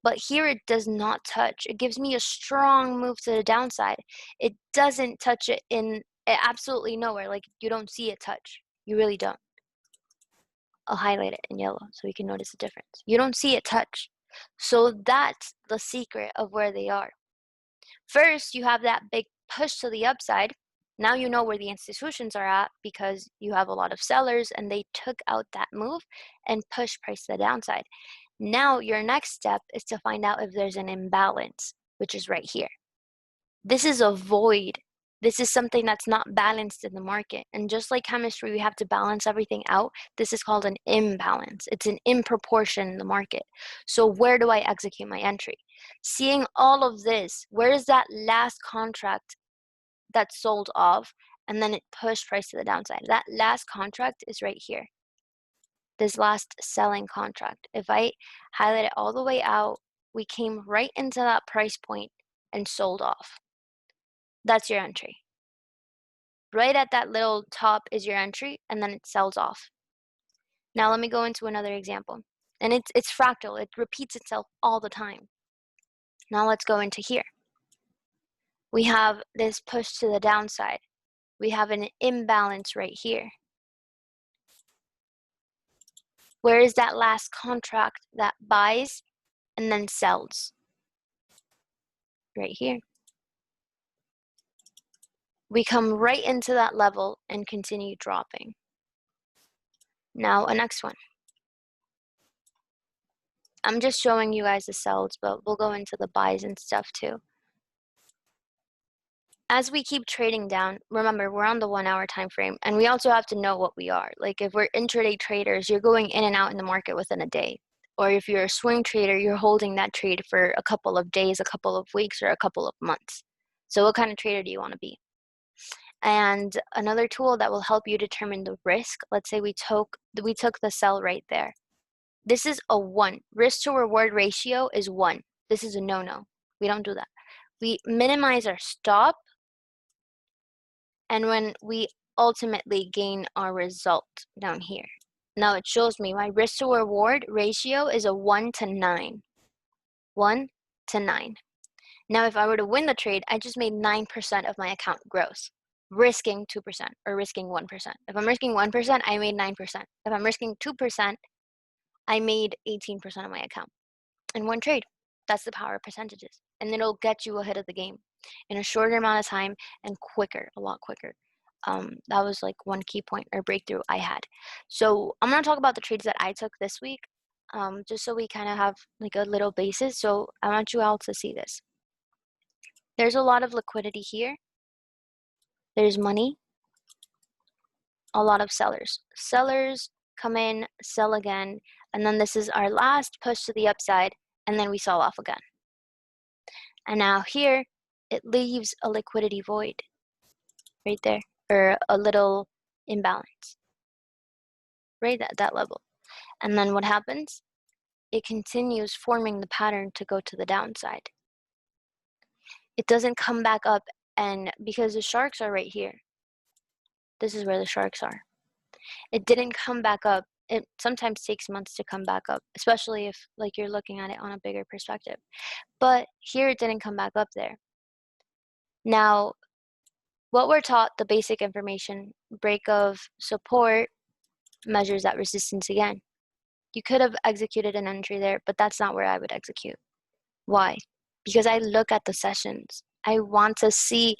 But here it does not touch. It gives me a strong move to the downside. It doesn't touch it absolutely nowhere. Like you don't see it touch. You really don't. I'll highlight it in yellow so you can notice the difference. You don't see it touch. So that's the secret of where they are. First, you have that big push to the upside. Now you know where the institutions are at because you have a lot of sellers and they took out that move and pushed price to the downside. Now your next step is to find out if there's an imbalance, which is right here. This is a void. This is something that's not balanced in the market. And just like chemistry, we have to balance everything out. This is called an imbalance. It's an improportion in the market. So where do I execute my entry? Seeing all of this, where is that last contract that sold off and then it pushed price to the downside? That last contract is right here. This last selling contract. If I highlight it all the way out, we came right into that price point and sold off. That's your entry. Right at that little top is your entry, and then it sells off. Now let me go into another example. And it's fractal. It repeats itself all the time. Now let's go into here. We have this push to the downside. We have an imbalance right here. Where is that last contract that buys and then sells? Right here. We come right into that level and continue dropping. Now, a next one. I'm just showing you guys the sells, but we'll go into the buys and stuff too. As we keep trading down, remember, we're on the 1 hour time frame, and we also have to know what we are. Like if we're intraday traders, you're going in and out in the market within a day. Or if you're a swing trader, you're holding that trade for a couple of days, a couple of weeks, or a couple of months. So what kind of trader do you want to be? And another tool that will help you determine the risk, let's say we took the sell right there. This is a 1. Risk to reward ratio is 1. This is a no-no. We don't do that. We minimize our stop, and when we ultimately gain our result down here. Now it shows me my risk to reward ratio is a 1 to 9. 1 to 9. Now if I were to win the trade, I just made 9% of my account gross, risking 2% or risking 1%. If I'm risking 1%, I made 9%. If I'm risking 2%, I made 18% of my account in one trade. That's the power of percentages. And it'll get you ahead of the game in a shorter amount of time and quicker, a lot quicker. That was like one key point or breakthrough I had. So I'm going to talk about the trades that I took this week, just so we kind of have like a little basis. So I want you all to see this. There's a lot of liquidity here. There's money. A lot of sellers. Sellers come in, sell again, and then this is our last push to the upside, and then we sell off again. And now here, it leaves a liquidity void right there, or a little imbalance right at that level. And then what happens? It continues forming the pattern to go to the downside. It doesn't come back up, and because the sharks are right here, this is where the sharks are. It didn't come back up. It sometimes takes months to come back up, especially if like you're looking at it on a bigger perspective. But here it didn't come back up there. Now, what we're taught, the basic information, break of support measures that resistance again. You could have executed an entry there, but that's not where I would execute. Why? Because I look at the sessions. I want to see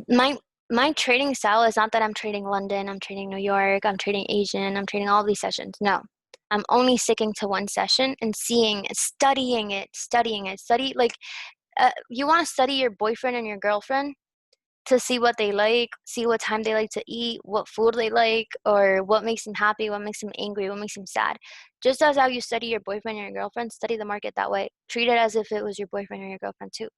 my trading style is not that I'm trading London, I'm trading New York, I'm trading Asian, I'm trading all these sessions. No, I'm only sticking to one session and studying it. Like you want to study your boyfriend and your girlfriend to see what they like, see what time they like to eat, what food they like, or what makes them happy, what makes them angry, what makes them sad. Just as how you study your boyfriend or your girlfriend, study the market that way. Treat it as if it was your boyfriend or your girlfriend too.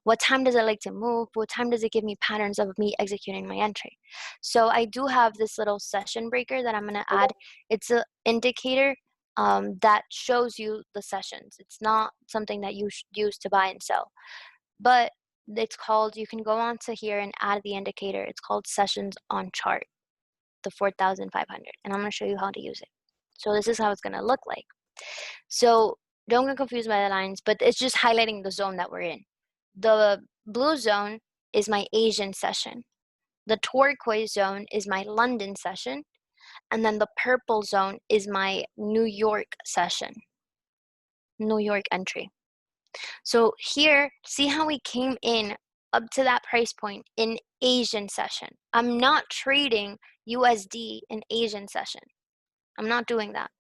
What time does it like to move? What time does it give me patterns of me executing my entry? So I do have this little session breaker that I'm going to add. It's an indicator that shows you the sessions. It's not something that you should use to buy and sell. But it's called, you can go on to here and add the indicator. It's called sessions on chart, the 4,500. And I'm going to show you how to use it. So this is how it's going to look like. So don't get confused by the lines, but it's just highlighting the zone that we're in. The blue zone is my Asian session. The turquoise zone is my London session. And then the purple zone is my New York session, New York entry. So here, see how we came in up to that price point in Asian session. I'm not trading USD in Asian session. I'm not doing that.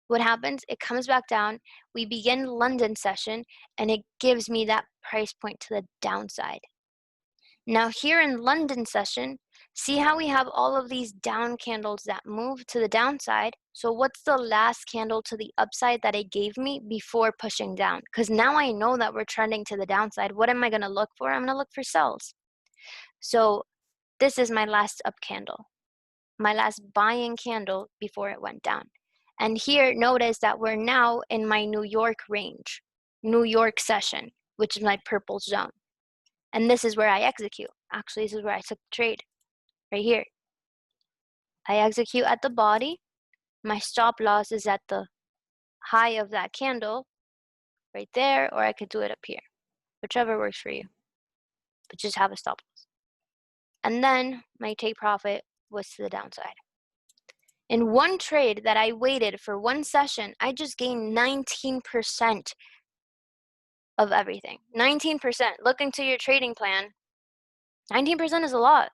What happens? It comes back down. We begin London session, and it gives me that price point to the downside. Now here in London session, see how we have all of these down candles that move to the downside? So what's the last candle to the upside that it gave me before pushing down? Because now I know that we're trending to the downside. What am I going to look for? I'm going to look for sells. So this is my last up candle, my last buying candle before it went down. And here, notice that we're now in my New York range, New York session, which is my purple zone. And this is where I execute. Actually, this is where I took the trade, right here. I execute at the body. My stop loss is at the high of that candle, right there, or I could do it up here, whichever works for you. But just have a stop loss. And then my take profit was to the downside. In one trade that I waited for one session, I just gained 19% of everything. 19%. Look into your trading plan. 19% is a lot.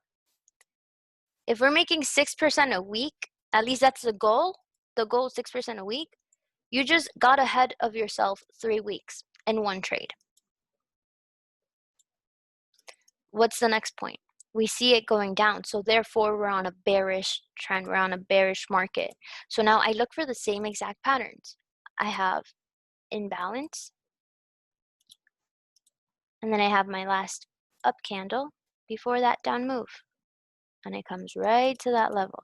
If we're making 6% a week, at least that's the goal. The goal is 6% a week. You just got ahead of yourself 3 weeks in one trade. What's the next point? We see it going down. So therefore, we're on a bearish trend. We're on a bearish market. So now I look for the same exact patterns. I have imbalance. And then I have my last up candle. before that down move. And it comes right to that level.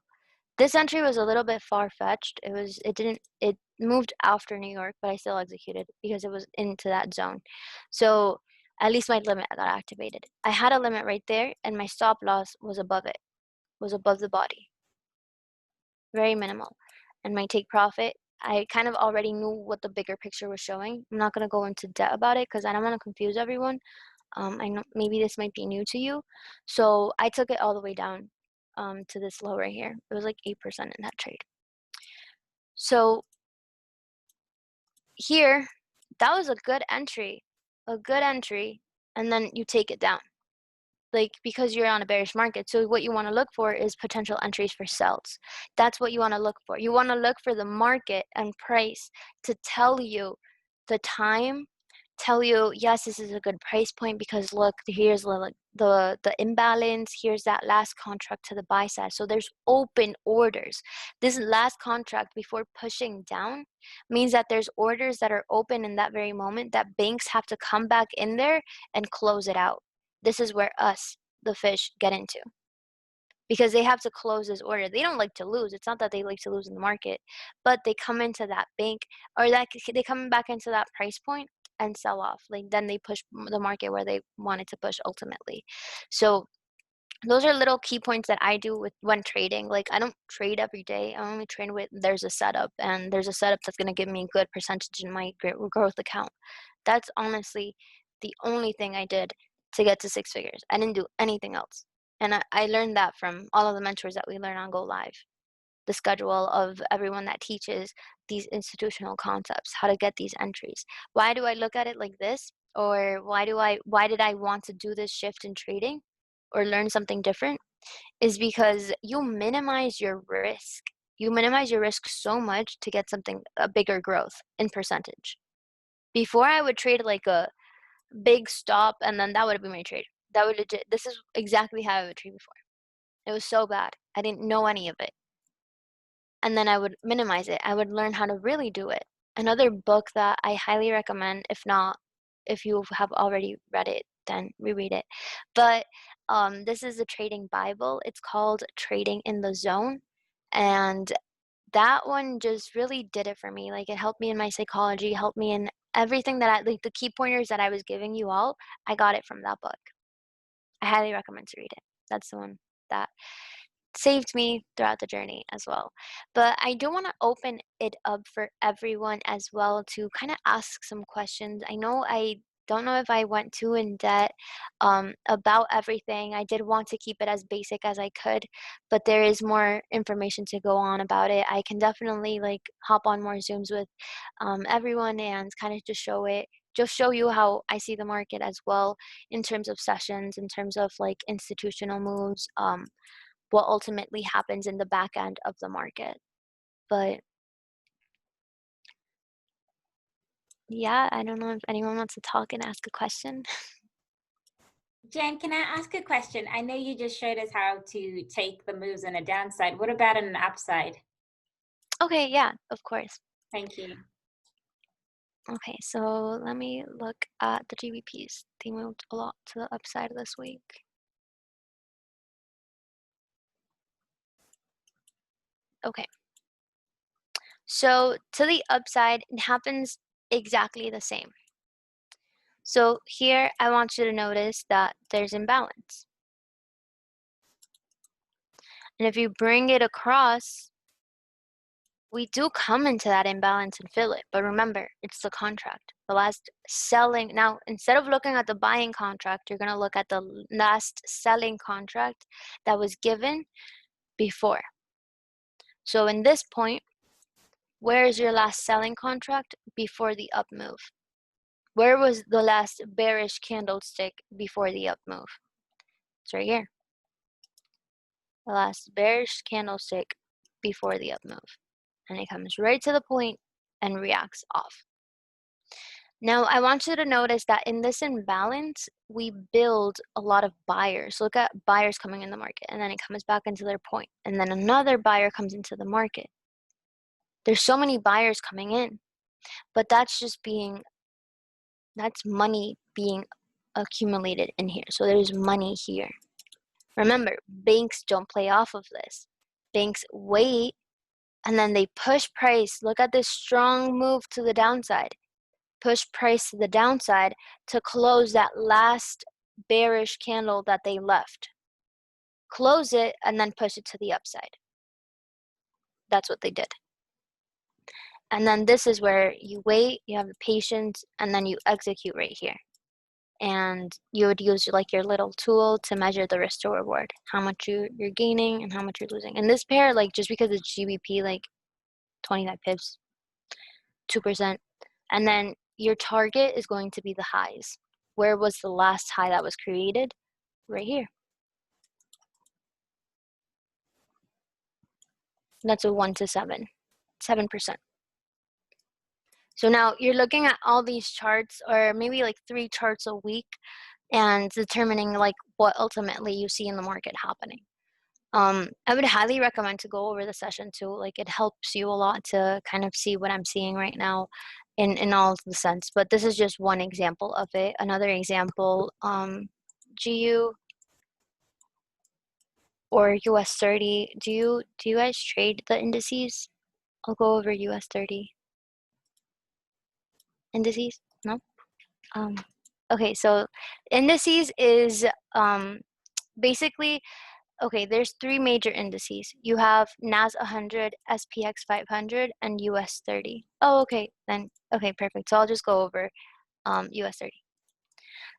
This entry was a little bit far-fetched. It moved after New York, but I still executed because it was into that zone. So at least my limit got activated. I had a limit right there, and my stop loss was above it, was above the body. Very minimal. And my take profit, I kind of already knew what the bigger picture was showing. I'm not going to go into depth about it because I don't want to confuse everyone. I know maybe this might be new to you. So I took it all the way down to this low right here. It was like 8% in that trade. So here, that was a good entry, and then you take it down. Like, because you're on a bearish market. So what you want to look for is potential entries for sells. That's what you want to look for. You want to look for the market and price to tell you the time, tell you, yes, this is a good price point because look, here's the imbalance, here's that last contract to the buy side. So there's open orders. This last contract before pushing down means that there's orders that are open in that very moment that banks have to come back in there and close it out. This is where us, the fish, get into. Because they have to close this order. They don't like to lose. It's not that they like to lose in the market, but they come into that bank, or that they come back into that price point and sell off. Like, then they push the market where they wanted to push ultimately. So those are little key points that I do when trading. Like, I don't trade every day. I only trade with there's a setup, and there's a setup that's going to give me a good percentage in my growth account. That's honestly the only thing I did to get to 6 figures. I didn't do anything else. And I learned that from all of the mentors that we learn on Go Live. The schedule of everyone that teaches these institutional concepts, how to get these entries. Why do I look at it like this? Or why did I want to do this shift in trading or learn something different? Is because you minimize your risk. You minimize your risk so much to get a bigger growth in percentage. Before, I would trade like a big stop, and then that would be my trade. That would legit, this is exactly how I would trade before. It was so bad. I didn't know any of it. And then I would minimize it. I would learn how to really do it. Another book that I highly recommend, if you have already read it, then reread it. But this is the Trading Bible. It's called Trading in the Zone. And that one just really did it for me. Like, it helped me in my psychology, helped me in everything that like the key pointers that I was giving you all, I got it from that book. I highly recommend to read it. That's the one that saved me throughout the journey as well. But I do want to open it up for everyone as well to kind of ask some questions. I don't know if I went too in depth about everything. I did want to keep it as basic as I could, but there is more information to go on about it. I can definitely like hop on more Zooms with everyone and kind of just show you how I see the market as well in terms of sessions, in terms of like institutional moves, what ultimately happens in the back end of the market. But yeah, I don't know if anyone wants to talk and ask a question. Jen, can I ask a question? I know you just showed us how to take the moves on a downside. What about an upside? Okay, yeah, of course. Thank you. Okay, so let me look at the GBPs. They moved a lot to the upside this week. Okay. So to the upside, it happens exactly the same. So here, I want you to notice that there's imbalance. And if you bring it across, we do come into that imbalance and fill it. But remember, it's the contract. The last selling. Now, instead of looking at the buying contract, you're going to look at the last selling contract that was given before. So in this point, where is your last selling contract before the up move? Where was the last bearish candlestick before the up move? It's right here. The last bearish candlestick before the up move. And it comes right to the point and reacts off. Now, I want you to notice that in this imbalance, we build a lot of buyers. Look at buyers coming in the market, and then it comes back into their point, and then another buyer comes into the market. There's so many buyers coming in, but that's money being accumulated in here. So there's money here. Remember, banks don't play off of this. Banks wait, and then they push price. Look at this strong move to the downside. Push price to the downside to close that last bearish candle that they left. Close it and then push it to the upside. That's what they did. And then this is where you wait, you have the patience, and then you execute right here. And you would use like your little tool to measure the risk to reward, how much you're gaining and how much you're losing. In this pair, like just because it's GBP, like 25 pips, 2%, and then your target is going to be the highs. Where was the last high that was created? Right here. That's a 1 to 7, 7%. So now you're looking at all these charts, or maybe like 3 charts a week, and determining like what ultimately you see in the market happening. I would highly recommend to go over the session too. Like it helps you a lot to kind of see what I'm seeing right now in all the sense. But this is just one example of it. Another example, GU or US 30. Do you guys trade the indices? I'll go over US 30 indices. No? Okay, so indices is basically, okay, there's 3 major indices. You have NAS 100, SPX 500, and US 30. Oh, okay, then, okay, perfect. So I'll just go over US 30.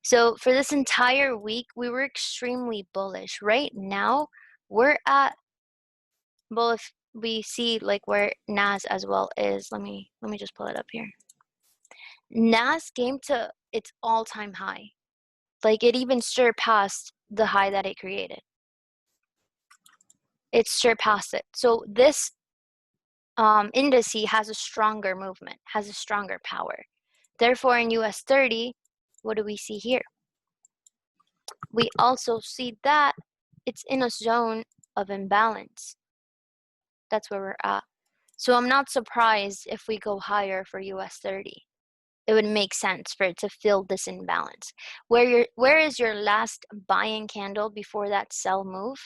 So for this entire week, we were extremely bullish. Right now, we're at, well, if we see like where NAS as well is, let me just pull it up here. NAS came to its all-time high. Like it even surpassed the high that it created. It surpassed it. So this indice has a stronger movement, has a stronger power. Therefore, in US 30, what do we see here? We also see that it's in a zone of imbalance. That's where we're at. So I'm not surprised if we go higher for US 30. It would make sense for it to fill this imbalance. Where is your last buying candle before that sell move?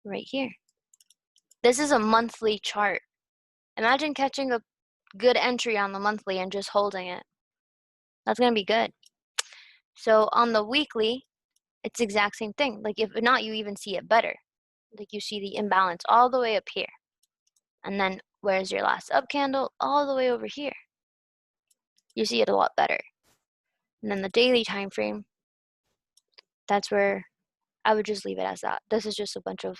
Right here. This is a monthly chart. Imagine catching a good entry on the monthly and just holding it. That's going to be good. So on the weekly, it's the exact same thing. Like if not, you even see it better. Like you see the imbalance all the way up here. And then where's your last up candle? All the way over here. You see it a lot better. And then the daily time frame, that's where I would just leave it as that. This is just a bunch of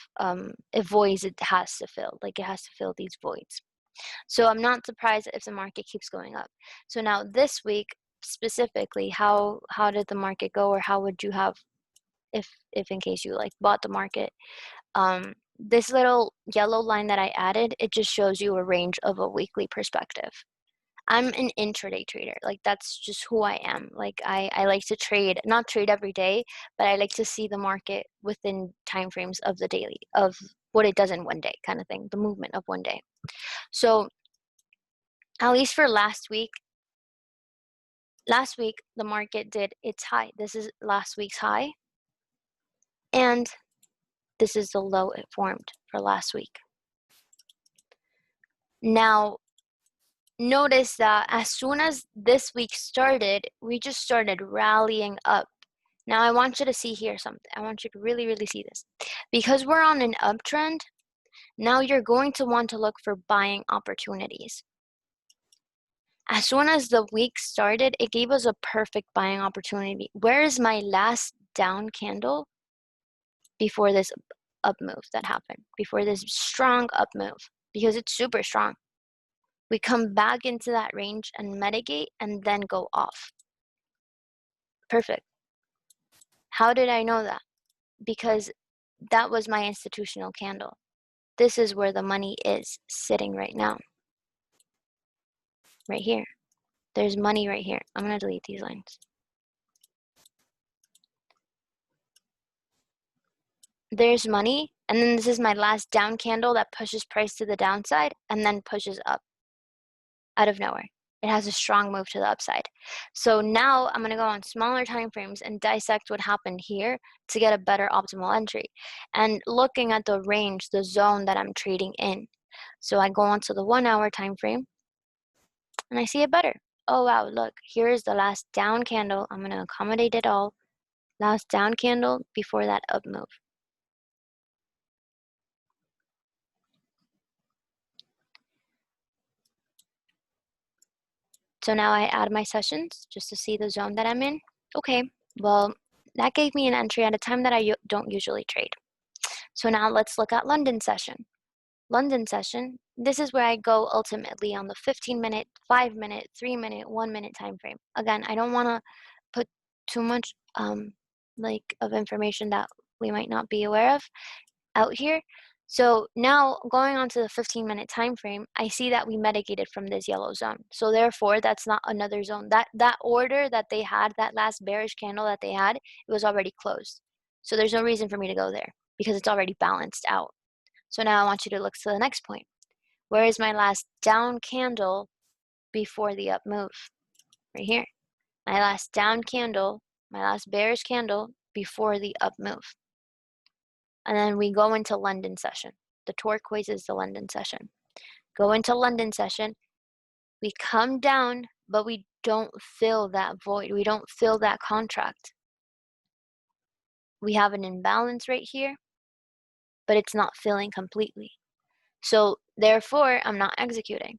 voids it has to fill. Like it has to fill these voids. So I'm not surprised if the market keeps going up. So now this week specifically, how did the market go, or how would you have, if in case you like bought the market? This little yellow line that I added, it just shows you a range of a weekly perspective. I'm an intraday trader. Like that's just who I am. Like I like to trade, not trade every day, but I like to see the market within time frames of the daily, of what it does in one day kind of thing, the movement of one day. So at least for last week the market did its high. This is last week's high, and this is the low it formed for last week. Now notice that as soon as this week started, we just started rallying up. Now I want you to see here something. I want you to really, really see this. Because we're on an uptrend, now you're going to want to look for buying opportunities. As soon as the week started, it gave us a perfect buying opportunity. Where is my last down candle before this up move that happened? Before this strong up move? Because it's super strong. We come back into that range and mitigate and then go off. Perfect. How did I know that? Because that was my institutional candle. This is where the money is sitting right now. Right here. There's money right here. I'm going to delete these lines. There's money, and then this is my last down candle that pushes price to the downside and then pushes up out of nowhere. it has a strong move to the upside. So now I'm going to go on smaller time frames and dissect what happened here to get a better optimal entry. And looking at the range, the zone that I'm trading in. So I go onto the 1 hour time frame and I see it better. Oh wow, look, here is the last down candle. I'm going to accommodate it all. Last down candle before that up move. So now I add my sessions just to see the zone that I'm in. Okay, well, that gave me an entry at a time that I don't usually trade. So now let's look at London session. London session, this is where I go ultimately on the 15-minute, 5-minute, 3-minute, 1-minute time frame. Again, I don't want to put too much of information that we might not be aware of out here. So now going on to the 15-minute time frame, I see that we mitigated from this yellow zone. So therefore, that's not another zone. That order that they had, that last bearish candle that they had, it was already closed. So there's no reason for me to go there because it's already balanced out. So now I want you to look to the next point. Where is my last down candle before the up move? Right here. My last down candle, my last bearish candle before the up move. And then we go into London session. The turquoise is the London session. Go into London session. We come down, but we don't fill that void. We don't fill that contract. We have an imbalance right here, but it's not filling completely. So therefore, I'm not executing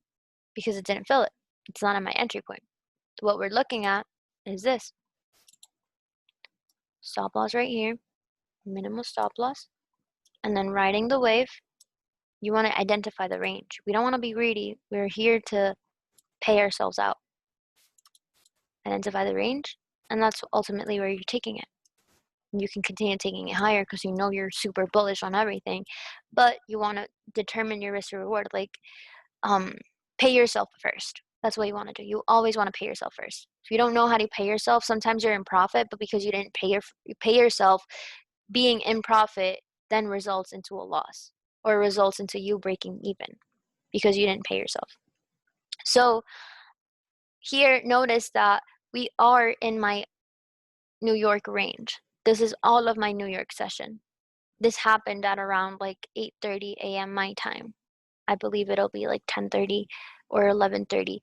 because it didn't fill it. It's not at my entry point. What we're looking at is this. Stop loss right here, minimal stop loss, and then riding the wave, you want to identify the range. We don't want to be greedy. We're here to pay ourselves out. Identify the range, and that's ultimately where you're taking it. You can continue taking it higher because you know you're super bullish on everything, but you want to determine your risk to reward. Like, pay yourself first. That's what you want to do. You always want to pay yourself first. If you don't know how to pay yourself, sometimes you're in profit, but because you didn't pay yourself, being in profit then results into a loss or results into you breaking even because you didn't pay yourself. So here, notice that we are in my New York range. This is all of my New York session. This happened at around like 8:30 a.m. my time. I believe it'll be like 10:30 or 11:30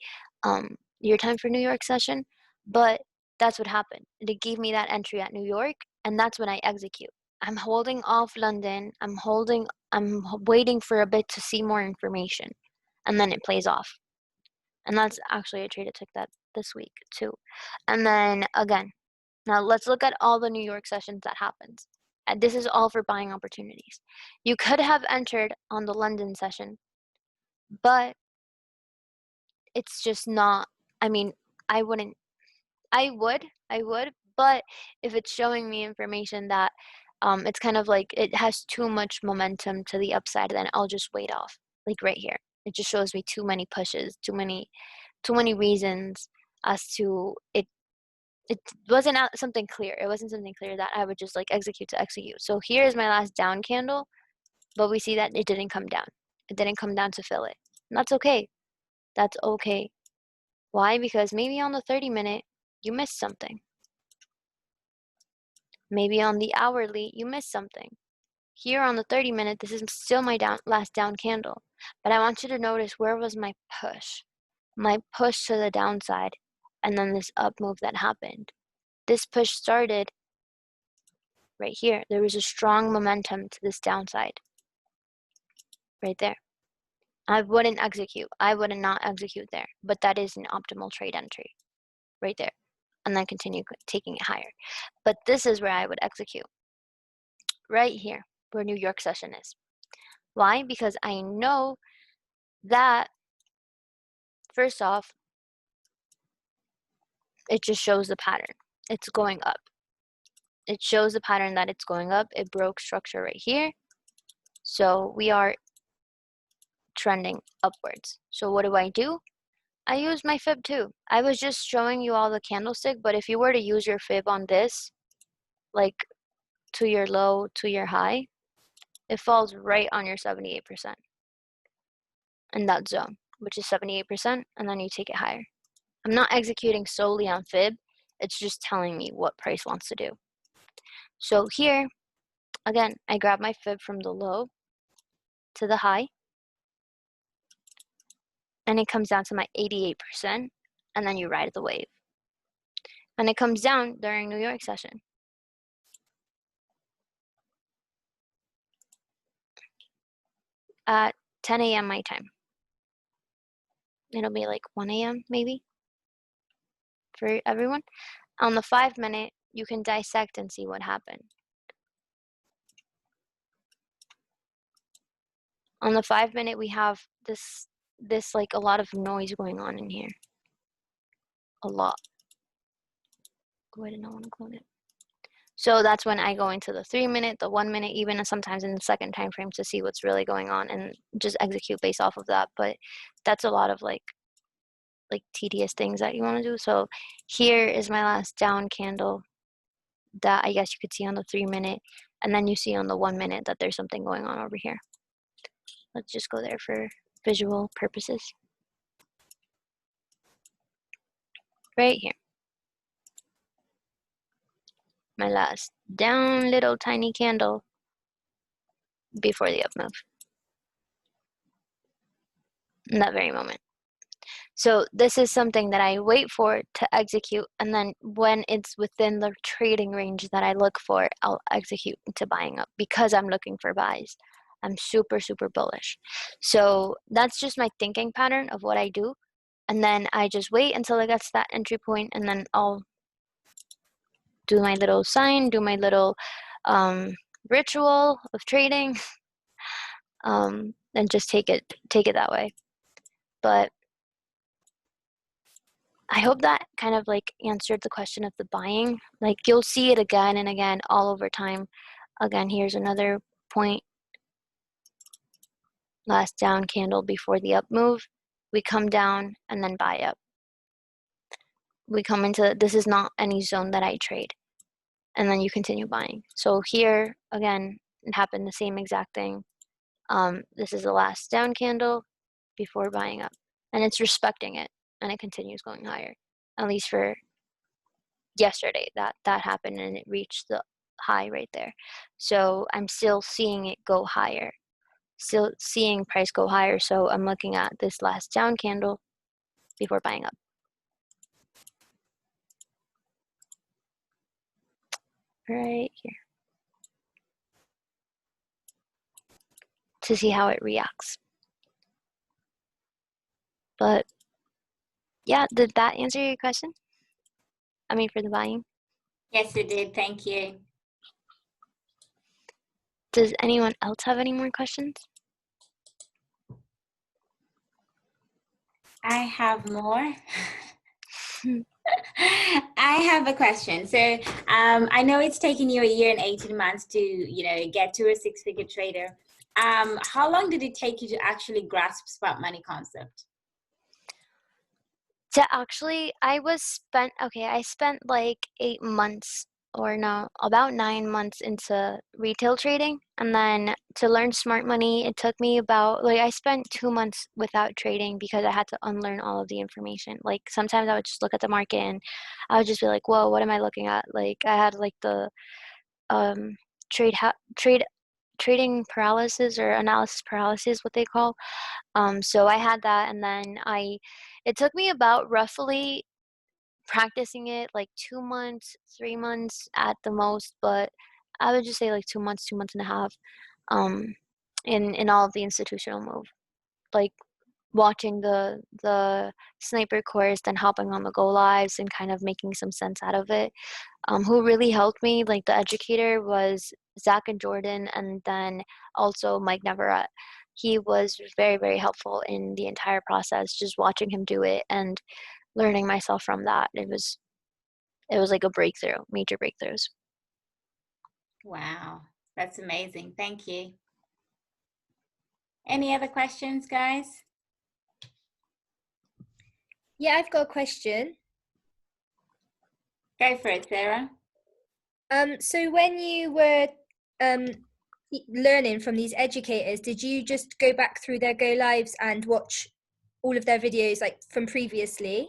your time for New York session, but that's what happened. It gave me that entry at New York, and that's when I execute. I'm holding off London. I'm waiting for a bit to see more information, and then it plays off. And that's actually a trade I took that this week too. And then again, now let's look at all the New York sessions that happened. And this is all for buying opportunities. You could have entered on the London session, but it's just not, I mean, I would, but if it's showing me information that it's kind of like it has too much momentum to the upside, then I'll just wait off. Like right here, it just shows me too many pushes, too many reasons as to it. It wasn't something clear. It wasn't something clear that I would just like execute to execute. So here is my last down candle, but we see that it didn't come down. It didn't come down to fill it. And that's okay. That's okay. Why? Because maybe on the 30-minute, you missed something. Maybe on the hourly, you missed something. Here on the 30-minute, this is still my last down candle. But I want you to notice where was my push. My push to the downside, and then this up move that happened. This push started right here. There was a strong momentum to this downside. Right there. I wouldn't execute. I would not execute there. But that is an optimal trade entry. Right there. And then continue taking it higher. But this is where I would execute. Right here, where New York session is. Why? Because I know that, first off, it just shows the pattern. It's going up. It shows the pattern that it's going up. It broke structure right here. So we are trending upwards. So what do? I use my fib too. I was just showing you all the candlestick, but if you were to use your fib on this, like to your low, to your high, it falls right on your 78% in that zone, which is 78%, and then you take it higher. I'm not executing solely on fib. It's just telling me what price wants to do. So here, again, I grab my fib from the low to the high, and it comes down to my 88%, and then you ride the wave. And it comes down during New York session. At 10 a.m. my time. It'll be like 1 a.m. maybe for everyone. On the 5-minute, you can dissect and see what happened. On the 5-minute, we have this like a lot of noise going on in here. A lot. Oh, I did not want to clone it. So that's when I go into the 3-minute, the 1-minute, even sometimes in the second time frame to see what's really going on and just execute based off of that. But that's a lot of like tedious things that you want to do. So here is my last down candle that I guess you could see on the 3-minute, and then you see on the 1-minute that there's something going on over here. Let's just go there for visual purposes. Right here. My last down little tiny candle before the up move. In that very moment. So this is something that I wait for to execute, and then when it's within the trading range that I look for, I'll execute into buying up because I'm looking for buys. I'm super, super bullish. So that's just my thinking pattern of what I do. And then I just wait until it gets to that entry point, and then I'll do my little sign, do my little ritual of trading, and just take it that way. But I hope that kind of like answered the question of the buying. Like you'll see it again and again all over time. Again, here's another point. Last down candle before the up move. We come down and then buy up. We come into, this is not any zone that I trade. And then you continue buying. So here, again, it happened the same exact thing. This is the last down candle before buying up. And it's respecting it. And it continues going higher. At least for yesterday, that happened and it reached the high right there. So I'm still seeing it go higher. Still seeing price go higher. So I'm looking at this last down candle before buying up. Right here. To see how it reacts. But yeah, did that answer your question? I mean, for the buying? Yes, it did. Thank you. Does anyone else have any more questions? I have more. I have a question. So I know it's taken you 1 year and 18 months to, get to a 6-figure trader. How long did it take you to actually grasp smart money concept? To actually, I spent like 8 months, or no, about 9 months into retail trading. And then to learn smart money, it took me about, like, I spent 2 months without trading because I had to unlearn all of the information. Like, sometimes I would just look at the market and I would just be like, whoa, what am I looking at? Like, I had like the trading paralysis or analysis paralysis, what they call. So I had that, and then it took me about roughly practicing it like 2 months, 3 months at the most, but I would just say like 2 months, 2 months and a half, in all of the institutional move, like watching the sniper course, then hopping on the go lives and kind of making some sense out of it. Who really helped me, like the educator, was Zach and Jordan, and then also Mike Navarrete. He was very, very helpful in the entire process, just watching him do it and learning myself from that. It was like a breakthrough, major breakthroughs. Wow, that's amazing. Thank you. Any other questions, guys? Yeah, I've got a question. Go for it, Sarah. So when you were learning from these educators, did you just go back through their go lives and watch all of their videos like from previously?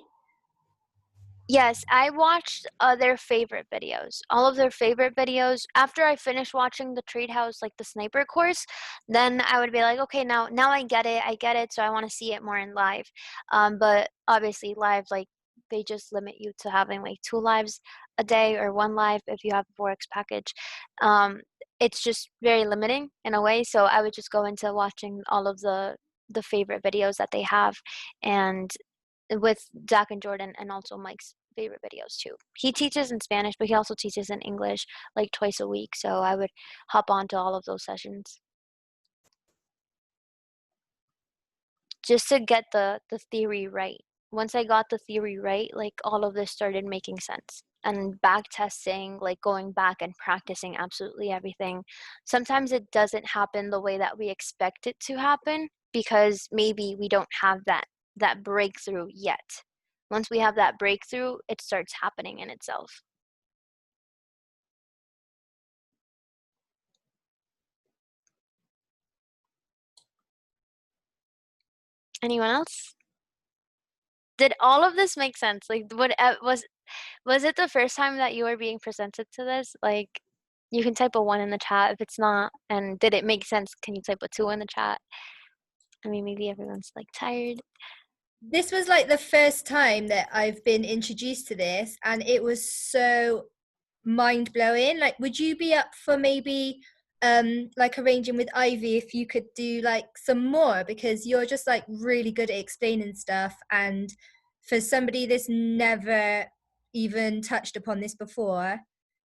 Yes, I watched their favorite videos, all of their favorite videos. After I finished watching the Trade House, like the sniper course, then I would be like, okay, now I get it, so I want to see it more in live. But obviously, live, like they just limit you to having like 2 lives a day or 1 live if you have a 4X package. Um, it's just very limiting in a way. So I would just go into watching all of the favorite videos that they have, and with Zach and Jordan, and also Mike's favorite videos too. He teaches in Spanish, but he also teaches in English like twice a week. So I would hop on to all of those sessions just to get the theory right. Once I got the theory right, like all of this started making sense. And back testing, like going back and practicing absolutely everything. Sometimes it doesn't happen the way that we expect it to happen because maybe we don't have that breakthrough yet. Once we have that breakthrough, it starts happening in itself. Anyone else? Did all of this make sense? Like, was it the first time that you were being presented to this? Like, you can type a 1 in the chat if it's not. And did it make sense? Can you type a 2 in the chat? I mean, maybe everyone's like tired. This was like the first time that I've been introduced to this, and it was so mind blowing. Like, would you be up for maybe like arranging with Ivy if you could do like some more, because you're just like really good at explaining stuff, and for somebody that's never even touched upon this before,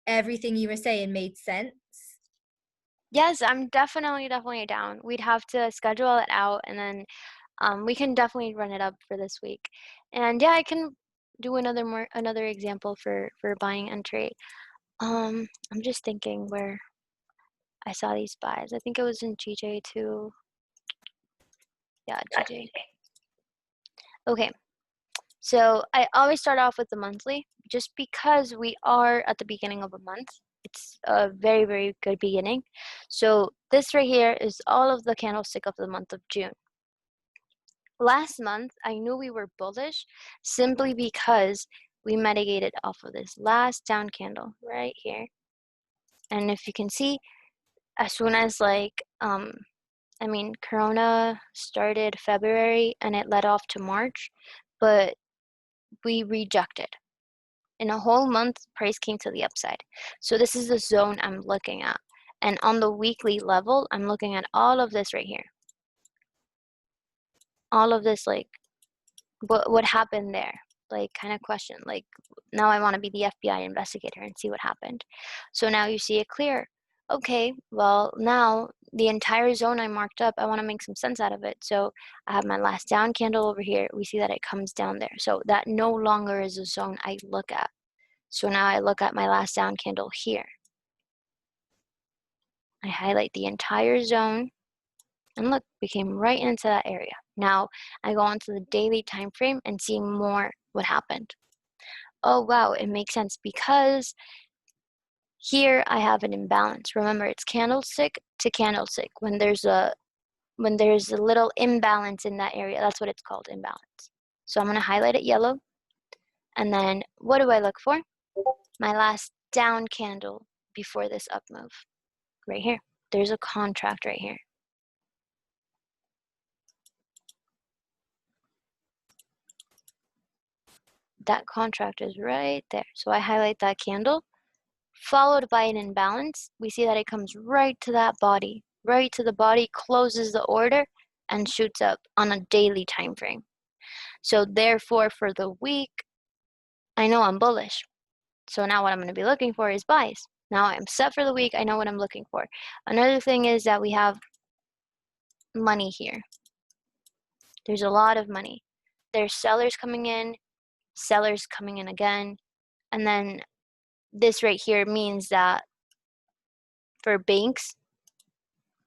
everything you were saying made sense. Yes, I'm definitely down. We'd have to schedule it out, and then we can definitely run it up for this week. And yeah, I can do another example for buying entry. I'm just thinking where I saw these buys. I think it was in GJ too. Yeah, GJ. Okay, so I always start off with the monthly just because we are at the beginning of a month. It's a very, very good beginning. So this right here is all of the candlestick of the month of June. Last month, I knew we were bullish simply because we mitigated off of this last down candle right here. And if you can see, as soon as I mean, Corona started February and it led off to March, but we rejected. In a whole month, price came to the upside. So this is the zone I'm looking at. And on the weekly level, I'm looking at all of this right here. All of this, like, what happened there? Like, kind of question. Like, now I want to be the FBI investigator and see what happened. So now you see it clear. Okay, well, now the entire zone I marked up, I want to make some sense out of it. So I have my last down candle over here. We see that it comes down there. So that no longer is a zone I look at. So now I look at my last down candle here. I highlight the entire zone, and look, we came right into that area. Now I go onto the daily time frame and see more what happened. Oh wow, it makes sense because here I have an imbalance. Remember, it's candlestick to candlestick. When there's a little imbalance in that area, that's what it's called, imbalance. So I'm going to highlight it yellow. And then what do I look for? My last down candle before this up move. Right here. There's a contract right here. That contract is right there. So I highlight that candle, followed by an imbalance. We see that it comes right to that body, right to the body, closes the order, and shoots up on a daily time frame. So therefore, for the week, I know I'm bullish. So now what I'm going to be looking for is buys. Now I'm set for the week. I know what I'm looking for. Another thing is that we have money here. There's a lot of money. There's sellers coming in, sellers coming in again, and then this right here means that for banks,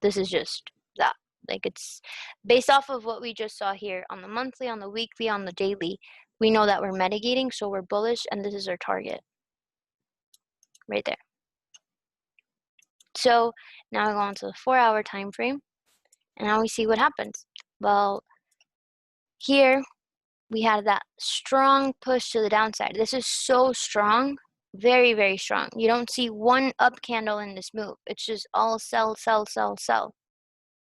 this is just that. Like, it's based off of what we just saw here on the monthly, on the weekly, on the daily. We know that we're mitigating, so we're bullish, and this is our target right there. So now I go on to the 4-hour time frame, and now we see what happens. Well, here we had that strong push to the downside. This is so strong, very, very strong. You don't see one up candle in this move. It's just all sell, sell, sell, sell.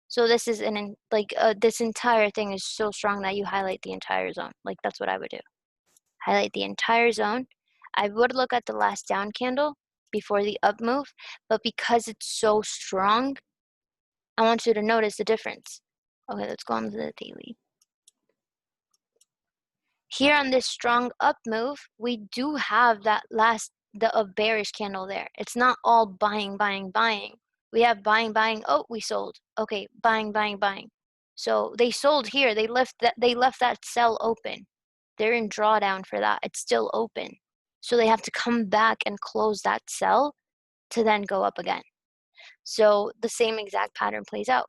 So this is this entire thing is so strong that you highlight the entire zone. Like that's what I would do. Highlight the entire zone. I would look at the last down candle before the up move, but because it's so strong, I want you to notice the difference. Okay, let's go on to the daily. Here on this strong up move, we do have that the bearish candle there. It's not all buying, buying, buying. We have buying, buying. Oh, we sold. Okay, buying, buying, buying. So they sold here. They left that sell open. They're in drawdown for that. It's still open. So they have to come back and close that sell to then go up again. So the same exact pattern plays out.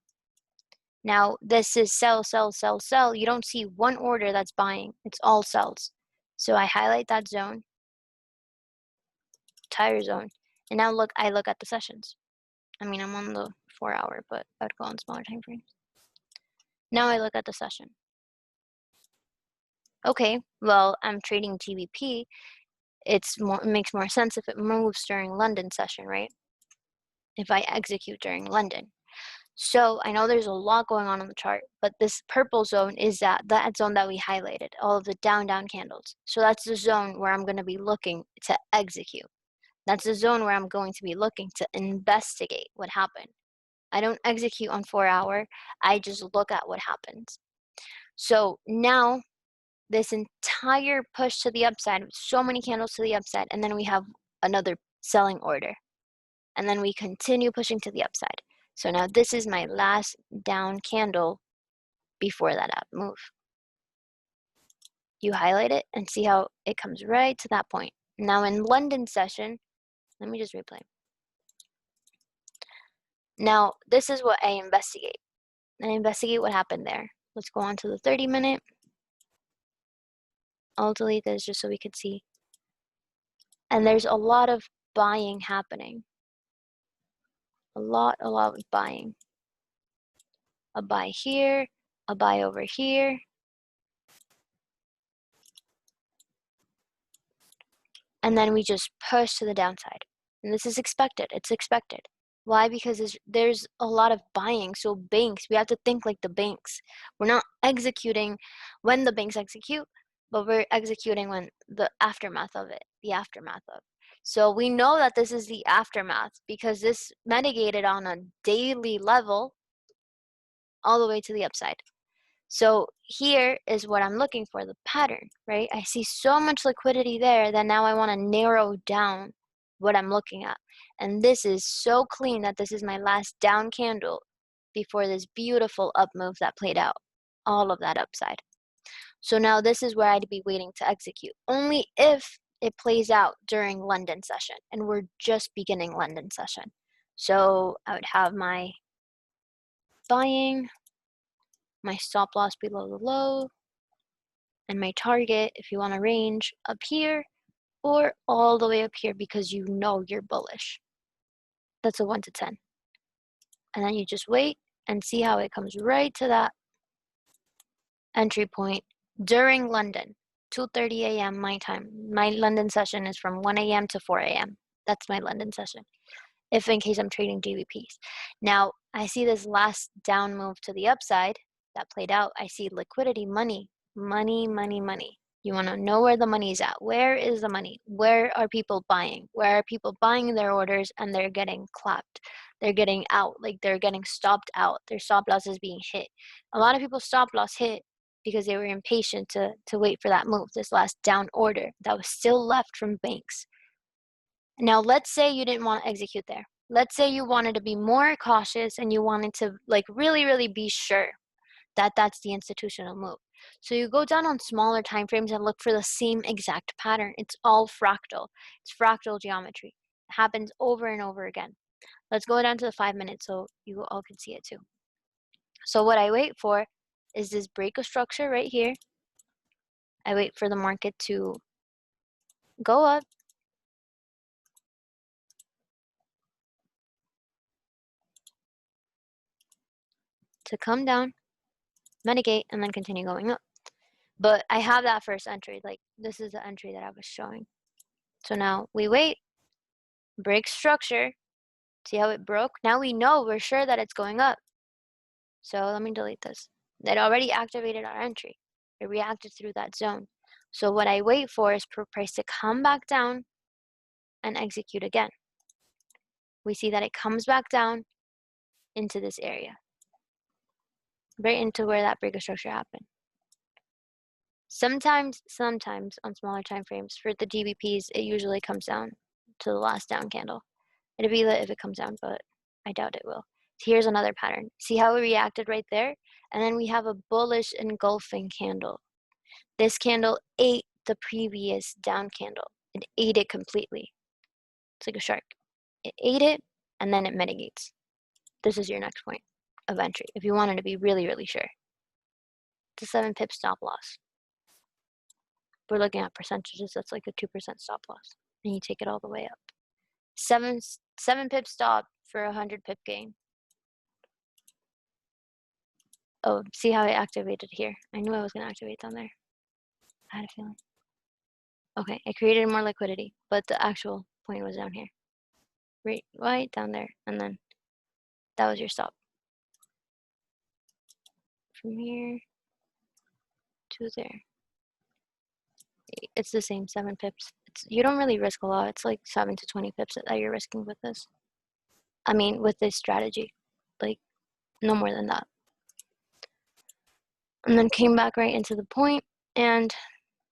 Now, this is sell, sell, sell, sell. You don't see one order that's buying. It's all sells. So I highlight that zone, entire zone. And now I look at the sessions. I mean, I'm on the 4 hour, but I'd go on smaller time frames. Now I look at the session. Okay, well, I'm trading GBP. It makes more sense if it moves during London session, right? If I execute during London. So I know there's a lot going on the chart, but this purple zone is that zone that we highlighted, all of the down candles. So that's the zone where I'm going to be looking to execute. That's the zone where I'm going to be looking to investigate what happened. I don't execute on 4 hour. I just look at what happens. So now this entire push to the upside, so many candles to the upside, and then we have another selling order. And then we continue pushing to the upside. So now this is my last down candle before that up move. You highlight it and see how it comes right to that point. Now in London session, let me just replay. Now this is what I investigate. I investigate what happened there. Let's go on to the 30-minute. I'll delete this just so we could see. And there's a lot of buying happening. A lot of buying. A buy here, a buy over here. And then we just push to the downside. And this is expected. It's expected. Why? Because there's a lot of buying. So banks, we have to think like the banks. We're not executing when the banks execute, but we're executing when the aftermath of it, So we know that this is the aftermath because this mitigated on a daily level all the way to the upside. So here is what I'm looking for, the pattern, right? I see so much liquidity there that now I want to narrow down what I'm looking at. And this is so clean that this is my last down candle before this beautiful up move that played out, all of that upside. So now this is where I'd be waiting to execute, only if it plays out during London session. And we're just beginning London session. So I would have my buying, my stop loss below the low, and my target, if you want a range, up here or all the way up here because you know you're bullish. That's a 1 to 10. And then you just wait and see how it comes right to that entry point during London, 2:30 a.m. my time. My London session is from 1 a.m. to 4 a.m. That's my London session, if in case I'm trading GBPs. Now, I see this last down move to the upside that played out. I see liquidity, money. You want to know where the money is at. Where is the money? Where are people buying? Where are people buying their orders and they're getting clapped? They're getting out, like they're getting stopped out. Their stop loss is being hit. A lot of people's stop loss hit because they were impatient to wait for that move, this last down order that was still left from banks. Now, let's say you didn't want to execute there. Let's say you wanted to be more cautious and you wanted to like really be sure that that's the institutional move. So you go down on smaller time frames and look for the same exact pattern. It's all fractal. It's fractal geometry. It happens over and over again. Let's go down to the 5 minutes so you all can see it too. So what I wait for is this break of structure right here. I wait for the market to go up, to come down, mitigate, and then continue going up. But I have that first entry. Like, this is the entry that I was showing. So now we wait, break structure. See how it broke? Now we know, we're sure that it's going up. So let me delete this. It already activated our entry. It reacted through that zone. So what I wait for is for price to come back down and execute again. We see that it comes back down into this area, right into where that break of structure happened. Sometimes on smaller time frames for the DBPs, it usually comes down to the last down candle. It'd be lit if it comes down, but I doubt it will. Here's another pattern. See how it reacted right there? And then we have a bullish engulfing candle. This candle ate the previous down candle. It ate it completely. It's like a shark. It ate it, and then it mitigates. This is your next point of entry if you wanted to be really, really sure. It's a 7 pip stop loss. We're looking at percentages, that's like a 2% stop loss. And you take it all the way up. 7 pip stop for 100 pip gain. Oh, see how I activated here? I knew I was going to activate down there. I had a feeling. Okay, it created more liquidity, but the actual point was down here. Right down there, and then that was your stop. From here to there. It's the same, 7 pips. You don't really risk a lot. It's like 7 to 20 pips that you're risking with this. I mean, with this strategy. Like, no more than that. And then came back right into the point, and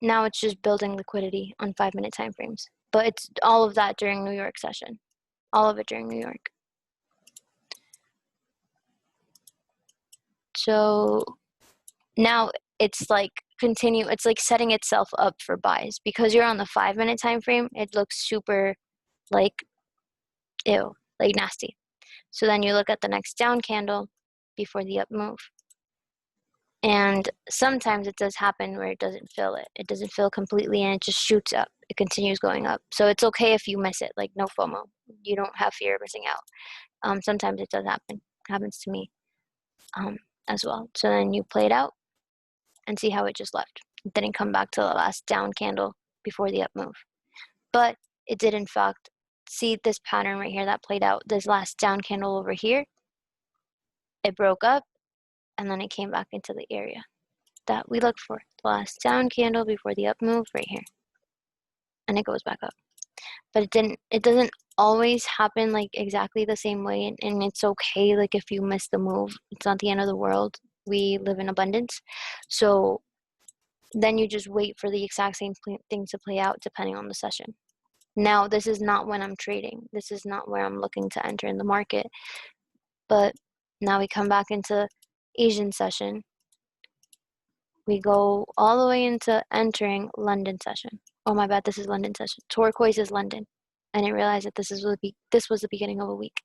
now it's just building liquidity on 5-minute time frames. But it's all of that during New York session. All of it during New York. So now it's like it's like setting itself up for buys. Because you're on the 5-minute time frame, it looks super like ew, like nasty. So then you look at the next down candle before the up move. And sometimes it does happen where it doesn't fill it. It doesn't fill completely and it just shoots up. It continues going up. So it's okay if you miss it, like no FOMO. You don't have fear of missing out. Sometimes it does happen. It happens to me as well. So then you play it out and see how it just left. It didn't come back to the last down candle before the up move. But it did in fact see this pattern right here that played out. This last down candle over here, it broke up and then it came back into the area that we look for. The last down candle before the up move right here. And it goes back up. But it doesn't always happen like exactly the same way, and it's okay like if you miss the move. It's not the end of the world. We live in abundance. So then you just wait for the exact same thing to play out depending on the session. Now, this is not when I'm trading. This is not where I'm looking to enter in the market. But now we come back into Asian session. We go all the way into entering London session. Oh my bad, this is London session. Turquoise is London. I didn't realize that this was the beginning of a week.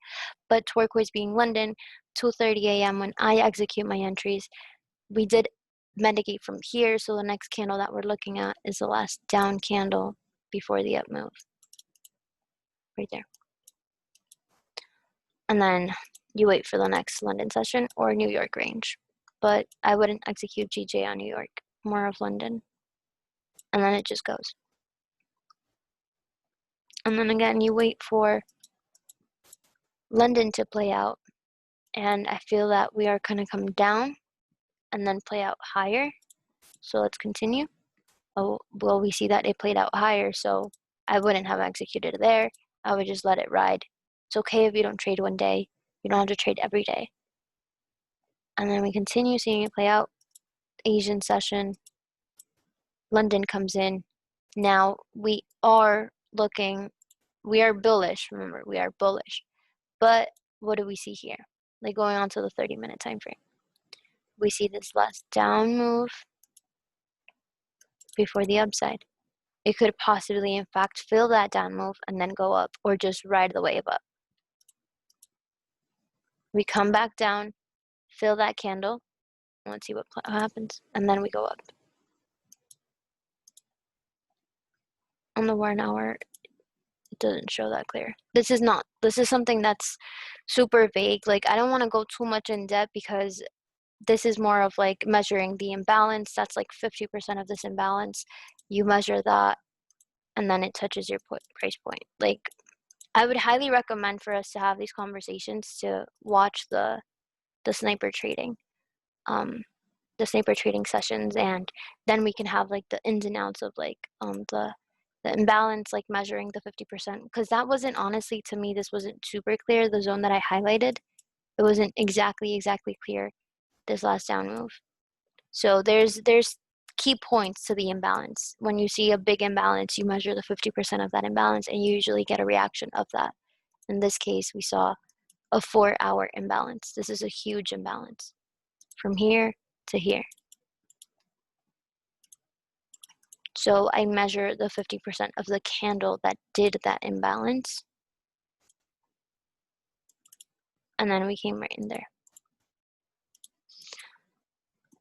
But turquoise being London, 2:30 a.m. when I execute my entries, we did mitigate from here. So the next candle that we're looking at is the last down candle before the up move. Right there. And then you wait for the next London session or New York range. But I wouldn't execute GJ on New York, more of London. And then it just goes. And then again, you wait for London to play out. And I feel that we are going to come down and then play out higher. So let's continue. Oh, well, we see that it played out higher, so I wouldn't have executed there. I would just let it ride. It's okay if you don't trade one day. You don't have to trade every day. And then we continue seeing it play out. Asian session. London comes in. Now we are bullish. Remember, we are bullish. But what do we see here? Like going on to the 30-minute time frame. We see this last down move before the upside. It could possibly, in fact, fill that down move and then go up, or just ride the wave up. We come back down, fill that candle. Let's see what happens, and then we go up. On the 1 hour, it doesn't show that clear. This is something that's super vague. Like, I don't want to go too much in depth because this is more of like measuring the imbalance. That's like 50% of this imbalance. You measure that, and then it touches your price point. Like, I would highly recommend for us to have these conversations, to watch the sniper trading, the sniper trading sessions, and then we can have like the ins and outs of like the imbalance, like measuring the 50%, because that wasn't, honestly, to me, this wasn't super clear. The zone that I highlighted, it wasn't exactly clear, this last down move. So there's key points to the imbalance. When you see a big imbalance, you measure the 50% of that imbalance, and you usually get a reaction of that. In this case, we saw a 4-hour imbalance. This is a huge imbalance from here to here. So I measure the 50% of the candle that did that imbalance, and then we came right in there.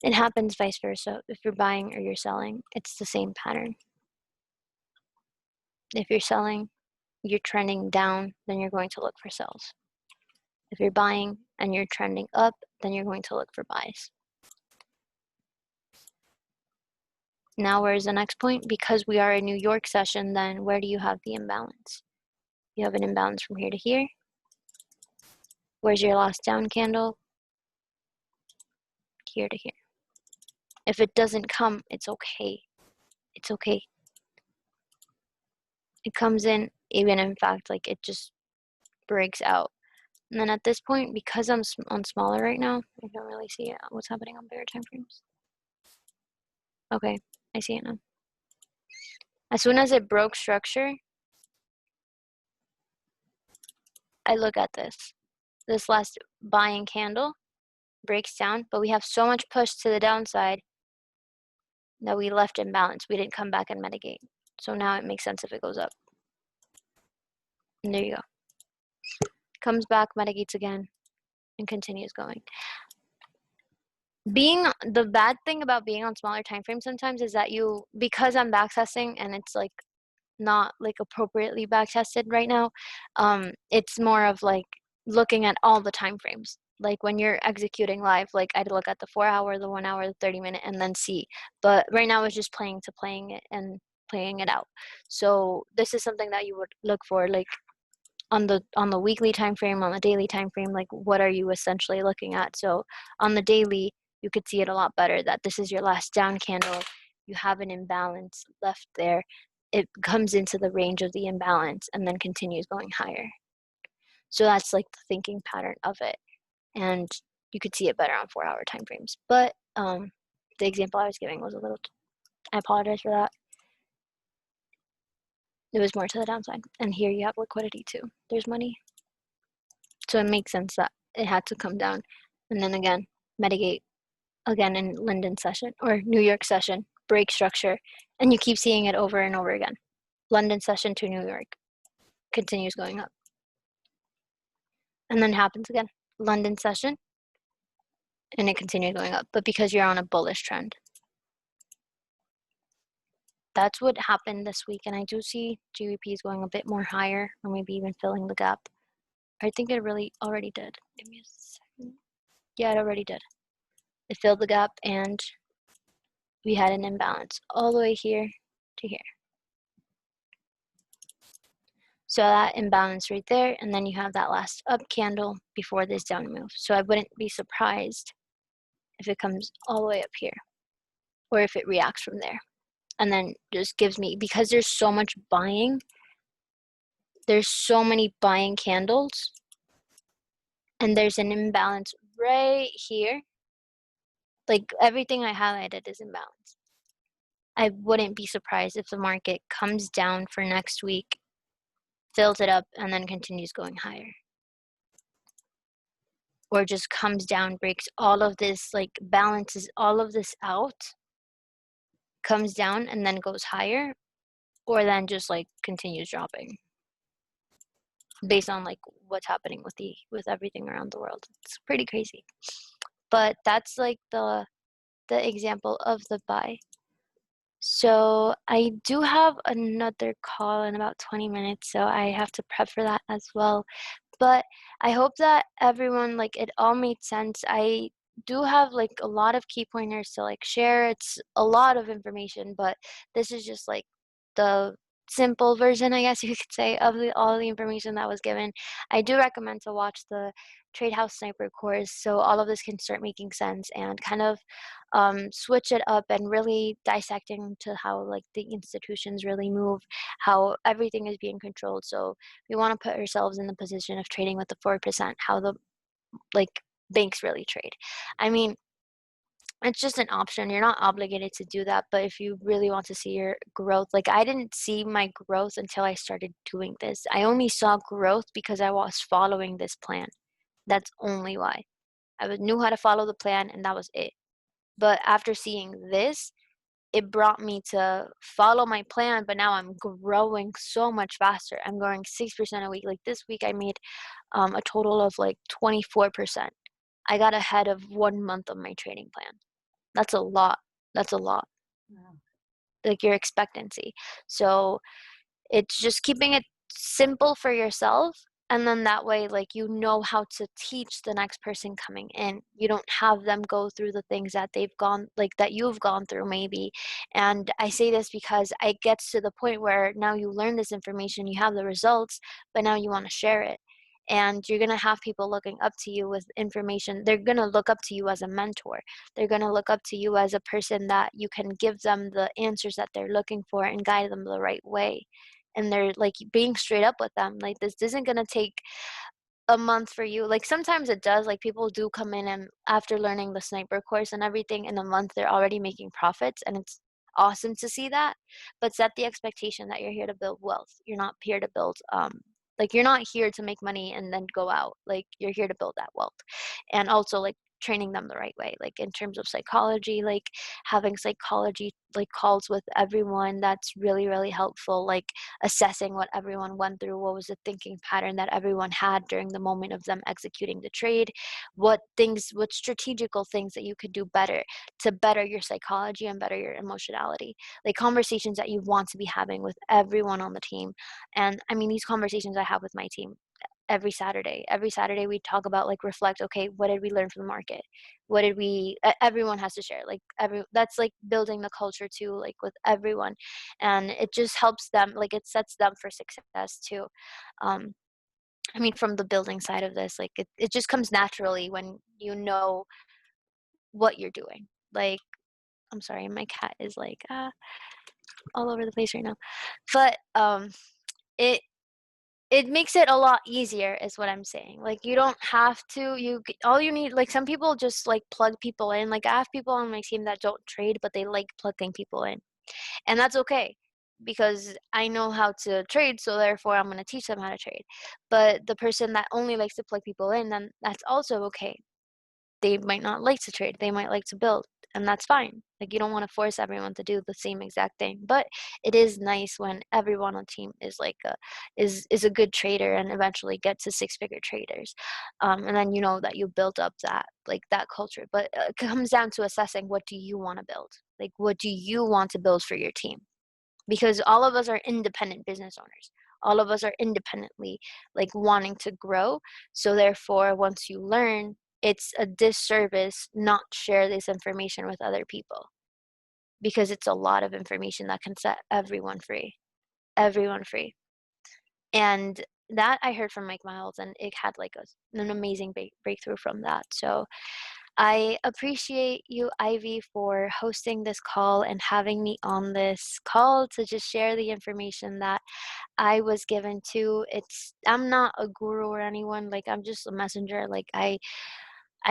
It happens vice versa. If you're buying or you're selling, it's the same pattern. If you're selling, you're trending down, then you're going to look for sells. If you're buying and you're trending up, then you're going to look for buys. Now, where's the next point? Because we are a New York session, then where do you have the imbalance? You have an imbalance from here to here. Where's your last down candle? Here to here. If it doesn't come, it's okay. It's okay. It comes in, even in fact, like it just breaks out. And then at this point, because I'm on smaller right now, I don't really see what's happening on bigger time frames. Okay, I see it now. As soon as it broke structure, I look at this. This last buying candle breaks down, but we have so much push to the downside that we left imbalance. We didn't come back and mitigate. So now it makes sense if it goes up. And there you go. Comes back, mitigates again, and continues going. The bad thing about being on smaller time frames sometimes is that because I'm backtesting and it's like not like appropriately backtested right now, it's more of like looking at all the time frames. Like when you're executing live, like I'd look at the 4-hour, the 1 hour, the 30-minute, and then see. But right now it's just playing it and playing it out. So this is something that you would look for, like on the weekly time frame, on the daily time frame. Like what are you essentially looking at? So on the daily, you could see it a lot better that this is your last down candle. You have an imbalance left there. It comes into the range of the imbalance and then continues going higher. So that's like the thinking pattern of it. And you could see it better on 4-hour time frames. But the example I was giving was a little, I apologize for that. It was more to the downside. And here you have liquidity too. There's money. So it makes sense that it had to come down. And then again, mitigate again in London session or New York session, break structure. And you keep seeing it over and over again. London session to New York. Continues going up. And then happens again. London session. And it continues going up. But because you're on a bullish trend. That's what happened this week. And I do see GBP is going a bit more higher, or maybe even filling the gap. I think it really already did. Give me a second. Yeah, it already did. It filled the gap and we had an imbalance all the way here to here. So that imbalance right there, and then you have that last up candle before this down move. So I wouldn't be surprised if it comes all the way up here, or if it reacts from there. And then just gives me, because there's so much buying, there's so many buying candles, and there's an imbalance right here. Like everything I highlighted is imbalanced. I wouldn't be surprised if the market comes down for next week, fills it up, and then continues going higher. Or just comes down, breaks all of this, like balances all of this out, comes down and then goes higher, or then just like continues dropping based on like what's happening with everything around the world. It's pretty crazy. But that's like the example of the buy. So I do have another call in about 20 minutes, so I have to prep for that as well. But I hope that everyone, like, it all made sense. I do have like a lot of key pointers to like share. It's a lot of information, but this is just like the simple version, I guess you could say, of all the information that was given. I do recommend to watch the Trade House Sniper course so all of this can start making sense and kind of switch it up and really dissecting to how like the institutions really move, how everything is being controlled. So we want to put ourselves in the position of trading with the 4%, how the like banks really trade. I mean, it's just an option. You're not obligated to do that, but if you really want to see your growth, like I didn't see my growth until I started doing this. I only saw growth because I was following this plan. That's only why. Knew how to follow the plan and that was it. But after seeing this, it brought me to follow my plan, but now I'm growing so much faster. I'm growing 6% a week. Like this week I made a total of like 24%. I got ahead of 1 month of my trading plan. That's a lot. That's a lot. Wow. Like your expectancy. So it's just keeping it simple for yourself. And then that way, like, you know how to teach the next person coming in. You don't have them go through the things that they've gone, like, that you've gone through, maybe. And I say this because it gets to the point where now you learn this information, you have the results, but now you want to share it. And you're going to have people looking up to you with information. They're going to look up to you as a mentor. They're going to look up to you as a person that you can give them the answers that they're looking for and guide them the right way. And they're like being straight up with them, like, this isn't going to take a month for you. Like sometimes it does, like people do come in and after learning the sniper course and everything, in a month they're already making profits, and it's awesome to see that. But set the expectation that you're here to build wealth. You're not here to build like, you're not here to make money and then go out. Like, you're here to build that wealth. And also, like, training them the right way, like in terms of psychology, like having psychology like calls with everyone. That's really, really helpful. Like assessing what everyone went through, what was the thinking pattern that everyone had during the moment of them executing the trade, what strategical things that you could do better to better your psychology and better your emotionality, like conversations that you want to be having with everyone on the team. And I mean, these conversations I have with my team every Saturday we talk about, like, reflect, okay, what did we learn from the market, what did we everyone has to share, like, that's like building the culture too, like with everyone. And it just helps them, like it sets them for success too. um I mean, from the building side of this, like it just comes naturally when you know what you're doing. Like, I'm sorry, my cat is like all over the place right now. But it it makes it a lot easier is what I'm saying. Like, you don't have to, all you need, like, some people just like plug people in. Like, I have people on my team that don't trade, but they like plugging people in. And that's okay because I know how to trade, so therefore I'm going to teach them how to trade. But the person that only likes to plug people in, then that's also okay. They might not like to trade, they might like to build, and that's fine. Like, you don't want to force everyone to do the same exact thing, but it is nice when everyone on team is like is a good trader and eventually gets to six-figure traders. And then you know that you built up that, like, that culture. But it comes down to assessing, what do you want to build? Like, what do you want to build for your team? Because all of us are independent business owners, all of us are independently, like, wanting to grow. So therefore, once you learn, it's a disservice not share this information with other people, because it's a lot of information that can set everyone free. And that I heard from Mike Miles, and it had like an amazing breakthrough from that. So I appreciate you, Ivy, for hosting this call and having me on this call to just share the information that I was given to. I'm not a guru or anyone, like, I'm just a messenger. Like, I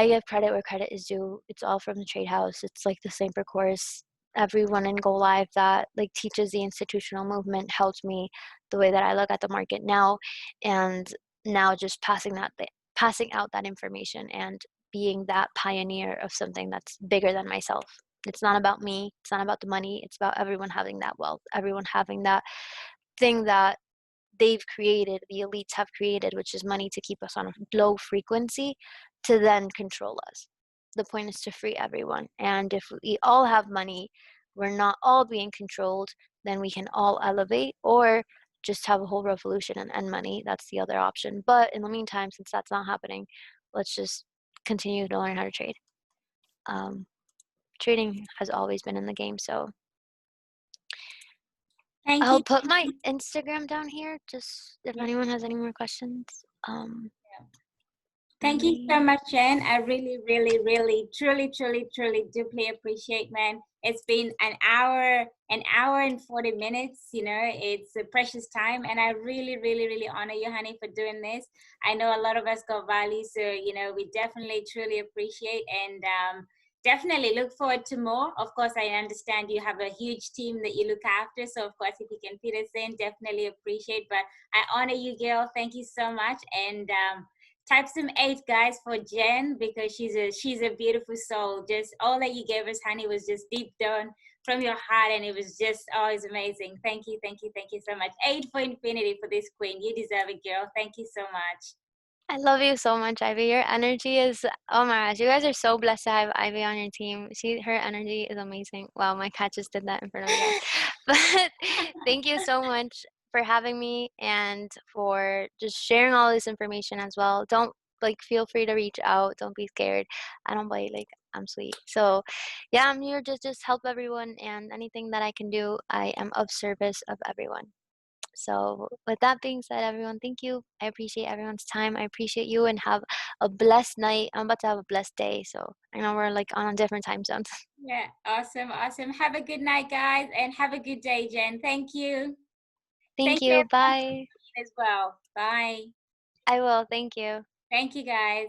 give credit where credit is due. It's all from the Trade House. It's like the Sniper course. Everyone in Go Live that like teaches the institutional movement helped me the way that I look at the market now. And now just passing out that information and being that pioneer of something that's bigger than myself. It's not about me. It's not about the money. It's about everyone having that wealth, everyone having that thing that they've created, the elites have created, which is money to keep us on a low frequency to then control us. The point is to free everyone. And if we all have money, we're not all being controlled, then we can all elevate, or just have a whole revolution and end money. That's the other option. But in the meantime, since that's not happening, let's just continue to learn how to trade. Trading has always been in the game. So Thank I'll you. put my Instagram down here, just if anyone has any more questions. Thank you so Maybe- much, Jen. I really, really, really, truly, truly, truly deeply appreciate, man. It's been an hour and 40 minutes. You know, it's a precious time. And I really, really, really honor you, honey, for doing this. I know a lot of us got value. So, you know, we definitely, truly appreciate and definitely look forward to more. Of course, I understand you have a huge team that you look after. So, of course, if you can fit us in, definitely appreciate. But I honor you, girl. Thank you so much. And type some 8, guys, for Jen, because she's a beautiful soul. Just all that you gave us, honey, was just deep down from your heart, and it was just always amazing. Thank you, thank you, thank you so much. 8 for infinity for this queen. You deserve it, girl. Thank you so much. I love you so much, Ivy. Your energy is, oh my gosh, you guys are so blessed to have Ivy on your team. Her energy is amazing. Wow, my cat just did that in front of me, guys. But thank you so much for having me and for just sharing all this information as well. Don't feel free to reach out. Don't be scared. I don't bite, I'm sweet. So yeah, I'm here to just help everyone, and anything that I can do, I am of service of everyone. So, with that being said, everyone, thank you. I appreciate everyone's time. I appreciate you, and have a blessed night. I'm about to have a blessed day. So, I know we're on a different time zones. Yeah, awesome, awesome. Have a good night, guys, and have a good day, Jen. Thank you. Thank Thank you you. everyone Bye. as well. Bye. I will. Thank you. Thank you, guys.